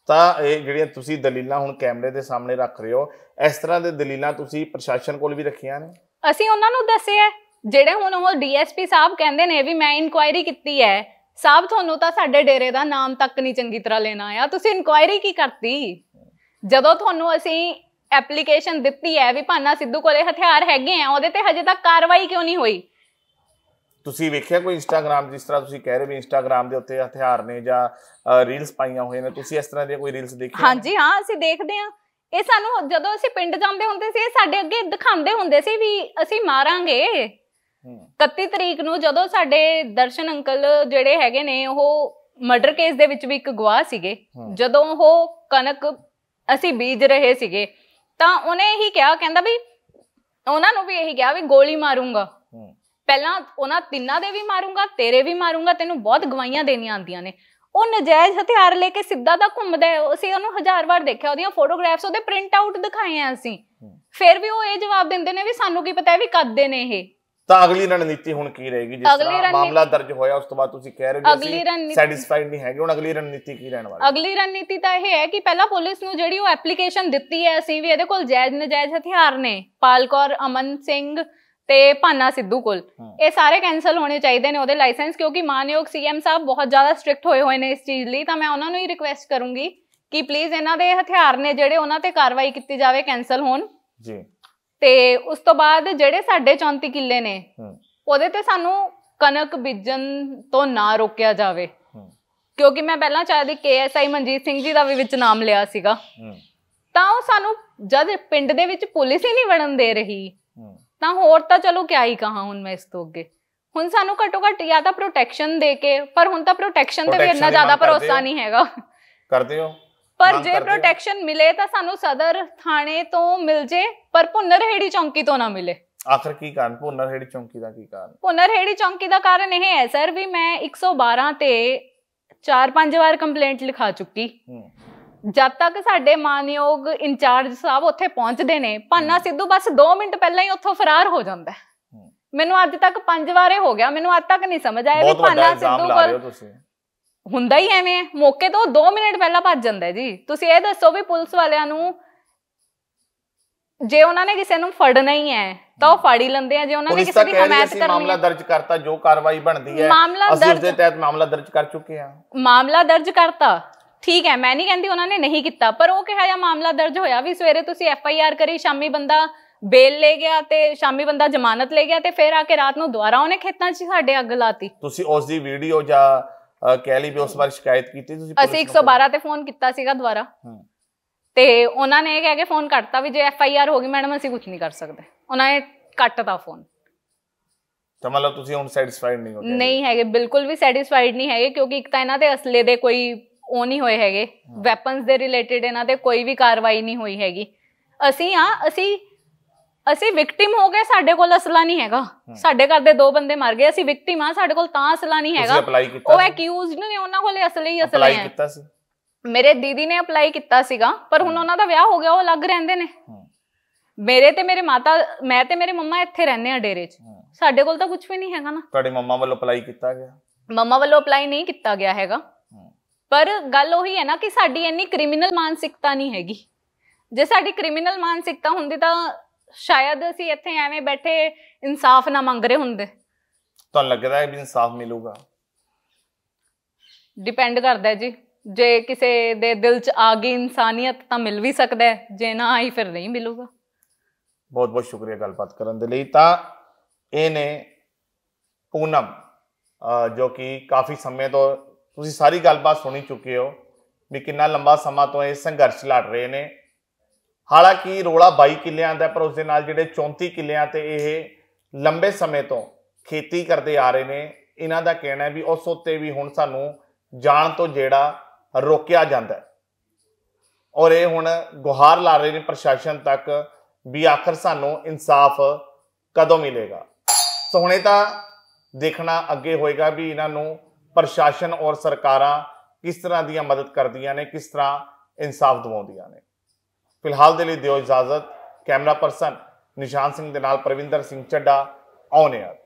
ਤਾਂ ਇਹ ਜਿਹੜੀਆਂ ਤੁਸੀਂ ਦਲੀਲਾਂ ਹੁਣ ਕੈਮਰੇ ਦੇ ਸਾਹਮਣੇ ਰੱਖ ਰਹੇ ਹੋ, ਇਸ ਤਰ੍ਹਾਂ ਦੇ ਦਲੀਲਾਂ ਤੁਸੀਂ ਪ੍ਰਸ਼ਾਸਨ ਕੋਲ ਵੀ ਰੱਖੀਆਂ ਨੇ? ਅਸੀਂ ਉਹਨਾਂ ਨੂੰ ਦੱਸਿਆ, ਜਿਹੜੇ ਹੁਣ ਉਹ ਡੀਐਸਪੀ ਸਾਹਿਬ ਕਹਿੰਦੇ ਨੇ ਵੀ ਮੈਂ ਇਨਕੁਆਇਰੀ ਕੀਤੀ ਹੈ। ਸਾਹਿਬ ਤੁਹਾਨੂੰ ਤਾਂ ਸਾਡੇ ਡੇਰੇ ਦਾ ਨਾਮ ਤੱਕ ਨਹੀਂ ਚੰਗੀ ਤਰ੍ਹਾਂ ਲੈਣਾ ਆ, ਤੁਸੀਂ ਇਨਕੁਆਇਰੀ ਕੀ ਕਰਤੀ? ਜਦੋਂ ਤੁਹਾਨੂੰ ਅਸੀਂ ਐਪਲੀਕੇਸ਼ਨ ਦਿੱਤੀ ਹੈ ਵੀ ਭਾਨਾ ਸਿੱਧੂ ਕੋਲੇ ਹਥਿਆਰ ਹੈਗੇ ਆ, ਉਹਦੇ ਤੇ ਹਜੇ ਤੱਕ ਕਾਰਵਾਈ ਕਿਉਂ ਨਹੀਂ ਹੋਈ? ਤੁਸੀਂ ਵੇਖਿਆ ਕੋਈ ਇੰਸਟਾਗ੍ਰਾਮ, ਜਿਸ ਤਰ੍ਹਾਂ ਤੁਸੀਂ ਕਹਿ ਰਹੇ ਵੀ ਇੰਸਟਾਗ੍ਰਾਮ ਦੇ ਉੱਤੇ ਹਥਿਆਰ ਨੇ ਜਾਂ ਰੀਲਸ ਪਾਈਆਂ ਹੋਏ ਨੇ, ਤੁਸੀਂ ਇਸ ਤਰ੍ਹਾਂ ਦੀਆਂ ਕੋਈ ਰੀਲਸ ਦੇਖੀਆਂ? ਹਾਂਜੀ ਹਾਂ, ਅਸੀਂ ਦੇਖਦੇ ਹਾਂ। ਇਹ ਸਾਨੂੰ ਜਦੋਂ ਅਸੀਂ ਪਿੰਡ ਜਾਂਦੇ ਹੁੰਦੇ ਸੀ, ਇਹ ਸਾਡੇ ਅੱਗੇ ਦਿਖਾਉਂਦੇ ਹੁੰਦੇ ਸੀ ਵੀ ਅਸੀਂ ਮਾਰਾਂਗੇ। 31 ਤਰੀਕ ਨੂੰ ਜਦੋਂ ਸਾਡੇ ਦਰਸ਼ਨ ਅੰਕਲ ਜਿਹੜੇ ਹੈਗੇ ਨੇ, ਉਹ ਮਰਡਰ ਕੇਸ ਦੇ ਵਿੱਚ ਵੀ ਇੱਕ ਗਵਾਹ ਸੀਗੇ, ਜਦੋਂ ਉਹ ਕਣਕ ਅਸੀਂ ਬੀਜ ਰਹੇ ਸੀਗੇ ਤਾਂ ਉਹਨੇ ਇਹੀ ਕਿਹਾ, ਕਹਿੰਦਾ ਵੀ ਉਹਨਾਂ ਨੂੰ ਵੀ ਇਹੀ ਕਿਹਾ ਵੀ ਗੋਲੀ ਮਾਰੂੰਗਾ, ਪਹਿਲਾਂ ਉਹਨਾਂ ਤਿੰਨਾਂ ਦੇ ਵੀ ਮਾਰੂੰਗਾ, ਤੇਰੇ ਵੀ ਮਾਰੂੰਗਾ, ਤੈਨੂੰ ਬਹੁਤ ਗਵਾਹੀਆਂ ਦੇਣੀਆਂ ਆਉਂਦੀਆਂ ਨੇ। ਉਹ ਨਜਾਇਜ਼ ਹਥਿਆਰ ਲੈ ਕੇ ਸਿੱਧਾ ਤਾਂ ਘੁੰਮਦਾ, ਅਸੀਂ ਉਹਨੂੰ 1000 ਵਾਰ ਦੇਖਿਆ, ਉਹਦੀਆਂ ਫੋਟੋਗ੍ਰਾਫਸ, ਉਹਦੇ ਪ੍ਰਿੰਟ ਆਊਟ ਦਿਖਾਏ ਆ ਅਸੀਂ, ਫਿਰ ਵੀ ਉਹ ਇਹ ਜਵਾਬ ਦਿੰਦੇ ਨੇ ਵੀ ਸਾਨੂੰ ਕੀ ਪਤਾ ਵੀ ਕਰਦੇ ਨੇ ਇਹ। ਤਾਂ ਅਗਲੀ ਰਣਨੀਤੀ ਹੁਣ ਕੀ ਰਹੇਗੀ? ਜਿਸ ਤਰ੍ਹਾਂ ਮਾਮਲਾ ਦਰਜ ਹੋਇਆ ਉਸ ਤੋਂ ਬਾਅਦ ਤੁਸੀਂ ਕਹਿ ਰਹੇ ਹੋ ਕਿ ਸੈਟੀਸਫਾਈਡ ਨਹੀਂ ਹੈਗੇ, ਹੁਣ ਅਗਲੀ ਰਣਨੀਤੀ ਕੀ ਰਹਿਣ ਵਾਲੀ? ਅਗਲੀ ਰਣਨੀਤੀ ਤਾਂ ਇਹ ਹੈ ਕਿ ਪਹਿਲਾਂ ਪੁਲਿਸ ਨੂੰ ਜਿਹੜੀ ਉਹ ਐਪਲੀਕੇਸ਼ਨ ਦਿੱਤੀ ਹੈ ਅਸੀਂ ਵੀ ਇਹਦੇ ਕੋਲ ਜਾਇਜ਼ ਨਜਾਇਜ਼ ਹਥਿਆਰ ਨੇ, ਪਾਲ ਕੌਰ, ਅਮਨ ਸਿੰਘ ਤੇ ਭਾਨਾ ਸਿੱਧੂ ਕੋਲ, ਇਹ ਸਾਰੇ ਕੈਂਸਲ ਹੋਣੇ ਚਾਹੀਦੇ ਨੇ ਉਹਦੇ ਲਾਇਸੈਂਸ, ਕਿਉਂਕਿ ਮਾਨਯੋਗ ਸੀਐਮ ਸਾਹਿਬ ਬਹੁਤ ਜ਼ਿਆਦਾ ਸਟ੍ਰਿਕਟ ਹੋਏ ਹੋਏ ਨੇ ਇਸ ਚੀਜ਼ ਲਈ। ਤਾਂ ਮੈਂ ਉਹਨਾਂ ਨੂੰ ਹੀ ਰਿਕੁਐਸਟ ਕਰੂੰਗੀ ਕਿ ਪਲੀਜ਼ ਇਹਨਾਂ ਦੇ ਹਥਿਆਰ ਨੇ ਜਿਹੜੇ, ਉਹਨਾਂ ਤੇ ਕਾਰਵਾਈ ਕੀਤੀ ਜਾਵੇ, ਕੈਂਸਲ ਹੋਣ ਜੀ। ਤੇ ਉਸ ਤੋਂ ਬਾਅਦ ਜਿਹੜੇ ਸਾਡੇ 34 ਕਿੱਲੇ ਨੇ, ਉਹਦੇ ਤੇ ਸਾਨੂੰ ਕਣਕ ਬੀਜਣ ਤੋਂ ਨਾ ਰੋਕਿਆ ਜਾਵੇ, ਕਿਉਂਕਿ ਮੈਂ ਪਹਿਲਾਂ ਚਾਹਦੀ KSI ਮਨਜੀਤ ਸਿੰਘ ਜੀ ਦਾ ਵੀ ਵਿੱਚ ਨਾਮ ਲਿਆ ਸੀਗਾ, ਤਾਂ ਉਹ ਸਾਨੂੰ ਜਦ ਪਿੰਡ ਦੇ ਵਿੱਚ ਪੁਲਿਸ ਹੀ ਨਹੀਂ ਵੜਨ ਦੇ ਰਹੀ, ਤਾਂ ਹੋਰ ਤਾਂ ਚਲੋ ਕਿਆ ਹੀ ਕਹਾਂ ਹੁਣ ਮੈਂ ਇਸ ਤੋਂ ਅੱਗੇ। ਹੁਣ ਸਾਨੂੰ ਘੱਟੋ ਘੱਟ ਜਾਂ ਤਾਂ ਪ੍ਰੋਟੈਕਸ਼ਨ ਦੇ ਕੇ, ਪਰ ਹੁਣ ਤਾਂ ਪ੍ਰੋਟੈਕਸ਼ਨ ਤੇ ਵੀ ਇੰਨਾ ਜ਼ਿਆਦਾ ਭਰੋਸਾ ਨਹੀਂ ਹੈਗਾ। ਕਰਦੇ ਹੋ? ਪਰ ਜੇ ਪ੍ਰੋਟੈਕਸ਼ਨ ਮਿਲੇ ਤਾਂ ਸਾਨੂੰ ਸਦਰ ਥਾਣੇ ਤੋਂ ਮਿਲ ਜੇ, ਪਰ ਭੁੰਨਰਹੇੜੀ ਚੌਂਕੀ ਤੋਂ ਨਾ ਮਿਲੇ। ਆਖਰ ਕੀ ਕਾਰਨ? ਭੁੰਨਰਹੇੜੀ ਚੌਂਕੀ ਦਾ ਕੀ ਕਾਰਨ? ਭੁੰਨਰਹੇੜੀ ਚੌਂਕੀ ਦਾ ਕਾਰਨ ਇਹ ਹੈ ਸਰ ਵੀ ਮੈਂ 112 ਤੇ 4-5 ਵਾਰ ਕੰਪਲੇਂਟ ਲਿਖਾ ਚੁੱਕੀ। ਜਦ ਤੱਕ ਸਾਡੇ ਮਾਨਯੋਗ ਇੰਚਾਰਜ ਸਾਹਿਬ ਉੱਥੇ ਪਹੁੰਚਦੇ ਨੇ, ਭਾਨਾ ਸਿੱਧੂ ਬਸ 2 ਮਿੰਟ ਪਹਿਲਾਂ ਹੀ ਉੱਥੋਂ ਫਰਾਰ ਹੋ ਜਾਂਦਾ। ਮੈਨੂੰ ਅੱਜ ਤੱਕ 5 ਵਾਰੇ ਹੋ ਗਿਆ, ਮੈਨੂੰ ਅੱਜ ਤੱਕ ਨਹੀਂ ਸਮਝ ਆਇਆ ਵੀ ਭਾਨਾ ਸਿੱਧੂ ਕੋਲ ਹੁੰਦਾ ਹੀ ਐਵੇਂ ਹੈ। ਮੌਕੇ ਤੋਂ 2 ਮਿੰਟ ਪਹਿਲਾਂ ਭੱਜ ਜਾਂਦਾ ਜੀ। ਤੁਸੀਂ ਇਹ ਦੱਸੋ ਵੀ ਪੁਲਿਸ ਵਾਲਿਆਂ ਨੂੰ ਜੇ ਉਹਨਾਂ ਨੇ ਕਿਸੇ ਨੂੰ ਫੜਨਾ ਹੀ ਹੈ ਤਾਂ ਉਹ ਫੜ ਹੀ ਲੈਂਦੇ ਆ, ਜੇ ਉਹਨਾਂ ਨੇ ਕਿਸੇ ਦੀ ਹਮਾਇਤ ਕਰਨੀ ਹੈ। ਮਾਮਲਾ ਦਰਜ ਕਰਤਾ, ਜੋ ਕਾਰਵਾਈ ਬਣਦੀ ਹੈ ਅਸੀਂ ਉਸ ਦੇ ਤਹਿਤ ਮਾਮਲਾ ਦਰਜ ਕਰ ਚੁੱਕੇ ਹਾਂ। ਮਾਮਲਾ ਦਰਜ ਕਰਤਾ, ਠੀਕ ਹੈ, ਮੈਂ ਨਹੀਂ ਕਹਿੰਦੀ ਉਹਨਾਂ ਨੇ ਨਹੀਂ ਕੀਤਾ, ਪਰ ਉਹ ਕਿਹਾ ਜਾਂ ਮਾਮਲਾ ਦਰਜ ਹੋਇਆ ਵੀ ਸਵੇਰੇ ਤੁਸੀਂ FIR ਕਰੀ, ਸ਼ਾਮੀ ਬੰਦਾ ਬੇਲ ਲੈ ਗਿਆ ਤੇ ਸ਼ਾਮੀ ਬੰਦਾ ਜ਼ਮਾਨਤ ਲੈ ਗਿਆ, ਤੇ ਫਿਰ ਆ ਕੇ ਰਾਤ ਨੂੰ ਦੁਬਾਰਾ ਉਹਨੇ ਖੇਤਾਂ 'ਚ ਸਾਡੇ ਅੱਗ ਲਾਤੀ। ਤੁਸੀਂ ਉਸ ਦੀ ਵੀਡੀਓ ਜਾਂ ਕਹਿ ਲਈ ਵੀ ਉਸ ਬਾਰੇ ਸ਼ਿਕਾਇਤ ਕੀਤੀ ਤੁਸੀਂ? ਅਸੀਂ 112 ਤੇ ਫੋਨ ਕੀਤਾ ਸੀਗਾ ਦੁਬਾਰਾ, ਤੇ ਉਹਨਾਂ ਨੇ ਇਹ ਕਹਿ ਕੇ ਫੋਨ ਕੱਟਤਾ ਵੀ ਜੇ FIR ਹੋ ਗਈ ਮੈਡਮ ਅਸੀਂ ਕੁਝ ਨਹੀਂ ਕਰ ਸਕਦੇ। ਉਹਨਾਂ ਨੇ ਕੱਟਤਾ ਫੋਨ। ਤਾਂ ਮਤਲਬ ਤੁਸੀਂ ਹੁਣ ਸੈਟੀਸਫਾਈਡ ਨਹੀਂ ਹੋ? ਨਹੀਂ ਹੈਗੇ, ਬਿਲਕੁਲ ਵੀ ਸੈਟੀਸਫਾਈਡ ਨਹੀਂ ਹੈਗੇ, ਕਿਉਂਕਿ ਇੱਕ ਤਾਂ ਇਹਨਾਂ ਦੇ ਅਸਲੇ ਦੇ ਕੋਈ ਉਹ ਨਹੀਂ ਹੋਏ ਹੈਗੇ, ਵੈਪਨਸ ਦੇ ਰਿਲੇਟਡ ਇਹਨਾਂ ਤੇ ਕੋਈ ਵੀ ਕਾਰਵਾਈ ਨਹੀਂ ਹੋਈ ਹੈਗੀ। ਅਸੀਂ ਵਿਕਟਿਮ ਹੋ ਗਏ, ਸਾਡੇ ਕੋਲ ਅਸਲਾ ਨਹੀਂ ਹੈਗਾ। ਸਾਡੇ ਘਰ ਦੇ 2 ਬੰਦੇ ਮਰ ਗਏ, ਅਸੀਂ ਵਿਕਟਿਮ ਆ, ਸਾਡੇ ਕੋਲ ਤਾਂ ਅਸਲਾ ਨਹੀਂ ਹੈਗਾ। ਉਹ ਐਕਿਊਜ਼ਡ ਨੇ, ਉਹਨਾਂ ਕੋਲੇ ਅਸਲੇ ਹੀ ਅਸਲੇ ਹੈ। ਮੇਰੇ ਦੀਦੀ ਨੇ ਅਪਲਾਈ ਕੀਤਾ ਸੀਗਾ, ਪਰ ਹੁਣ ਉਹਨਾਂ ਦਾ ਵਿਆਹ ਹੋ ਗਿਆ, ਉਹ ਅਲੱਗ ਰਹਿੰਦੇ ਨੇ। ਮੇਰੇ ਤੇ ਮੇਰੇ ਮਾਤਾ, ਮੈਂ ਤੇ ਮੇਰੇ ਮੰਮਾ ਇੱਥੇ ਰਹਿੰਦੇ ਆ ਡੇਰੇ 'ਚ, ਸਾਡੇ ਕੋਲ ਤਾਂ ਕੁਝ ਵੀ ਨਹੀਂ ਹੈਗਾ ਨਾ। ਤੁਹਾਡੇ ਮੰਮਾ ਵੱਲੋਂ ਅਪਲਾਈ ਕੀਤਾ ਗਿਆ? ਮੰਮਾ ਵੱਲੋਂ ਅਪਲਾਈ ਨਹੀਂ ਕੀਤਾ ਗਿਆ ਹੈਗਾ, ਪਰ ਗੱਲ ਉਹੀ ਹੈ ਨਾ ਕਿ ਸਾਡੀ ਇੰਨੀ ਕ੍ਰਿਮੀਨਲ ਮਾਨਸਿਕਤਾ ਨਹੀਂ ਹੈਗੀ। ਜੇ ਸਾਡੀ ਕ੍ਰਿਮੀਨਲ ਮਾਨਸਿਕਤਾ ਹੁੰਦੀ ਤਾਂ ਸ਼ਾਇਦ ਅਸੀਂ ਇੱਥੇ ਐਵੇਂ ਬੈਠੇ ਇਨਸਾਫ ਨਾ ਮੰਗ ਰਹੇ ਹੁੰਦੇ। ਤੁਹਾਨੂੰ ਲੱਗਦਾ ਹੈ ਵੀ ਇਨਸਾਫ ਮਿਲੂਗਾ? ਡਿਪੈਂਡ ਕਰਦਾ ਜੀ, ਜੇ ਕਿਸੇ ਦੇ ਦਿਲ 'ਚ ਆ ਗਈ ਇਨਸਾਨੀਅਤ ਤਾਂ ਮਿਲ ਵੀ ਸਕਦਾ ਹੈ, ਜੇ ਨਾ ਆਈ ਫਿਰ ਨਹੀਂ ਮਿਲੂਗਾ। ਬਹੁਤ ਬਹੁਤ ਸ਼ੁਕਰੀਆ ਗੱਲਬਾਤ ਕਰਨ ਦੇ ਲਈ। ਤਾਂ ਇਹ ਨੇ ਪੂਨਮ, ਜੋ ਕਿ ਕਾਫੀ ਸਮੇਂ ਤੋਂ ਤੁਸੀਂ ਸਾਰੀ ਗੱਲਬਾਤ ਸੁਣੀ ਚੁੱਕੇ ਹੋ ਵੀ ਕਿੰਨਾ ਲੰਬਾ ਸਮਾਂ ਤੋਂ ਇਹ ਸੰਘਰਸ਼ ਲੜ ਰਹੇ ਨੇ। ਹਾਲਾਂਕਿ ਰੋਲਾ 22 ਕਿੱਲਿਆਂ ਦਾ, ਪਰ ਉਸ ਦੇ ਨਾਲ ਜਿਹੜੇ 34 ਕਿੱਲਿਆਂ ਤੇ ਇਹ ਲੰਬੇ ਸਮੇਂ ਤੋਂ ਖੇਤੀ ਕਰਦੇ ਆ ਰਹੇ ਨੇ, ਇਹਨਾਂ ਦਾ ਕਹਿਣਾ ਹੈ ਵੀ ਉਸ ਉੱਤੇ ਵੀ ਹੁਣ ਸਾਨੂੰ ਜਾਣ ਤੋਂ ਜਿਹੜਾ ਰੋਕਿਆ ਜਾਂਦਾ ਹੈ ਔਰ ਇਹ ਹੁਣ ਗੁਹਾਰ ਲਾ ਰਹੇ ਨੇ ਪ੍ਰਸ਼ਾਸਨ ਤੱਕ ਵੀ ਆਖਰ ਸਾਨੂੰ ਇਨਸਾਫ ਕਦੋਂ ਮਿਲੇਗਾ। ਸੋ ਹੁਣੇ ਤਾਂ ਦੇਖਣਾ ਅੱਗੇ ਹੋਏਗਾ ਵੀ ਇਹਨਾਂ ਨੂੰ ਪ੍ਰਸ਼ਾਸਨ ਔਰ ਸਰਕਾਰਾਂ ਕਿਸ ਤਰ੍ਹਾਂ ਦੀਆਂ ਮਦਦ ਕਰਦੀਆਂ ਨੇ, ਕਿਸ ਤਰ੍ਹਾਂ ਇਨਸਾਫ ਦਿਵਾਉਂਦੀਆਂ ਨੇ। ਫਿਲਹਾਲ ਦੇ ਲਈ ਦਿਓ ਇਜਾਜ਼ਤ। ਕੈਮਰਾ ਪਰਸਨ ਨਿਸ਼ਾਨ ਸਿੰਘ ਦੇ ਨਾਲ ਪ੍ਰਵਿੰਦਰ ਸਿੰਘ ਚੱਡਾ, ਔਨ 에ਅਰ।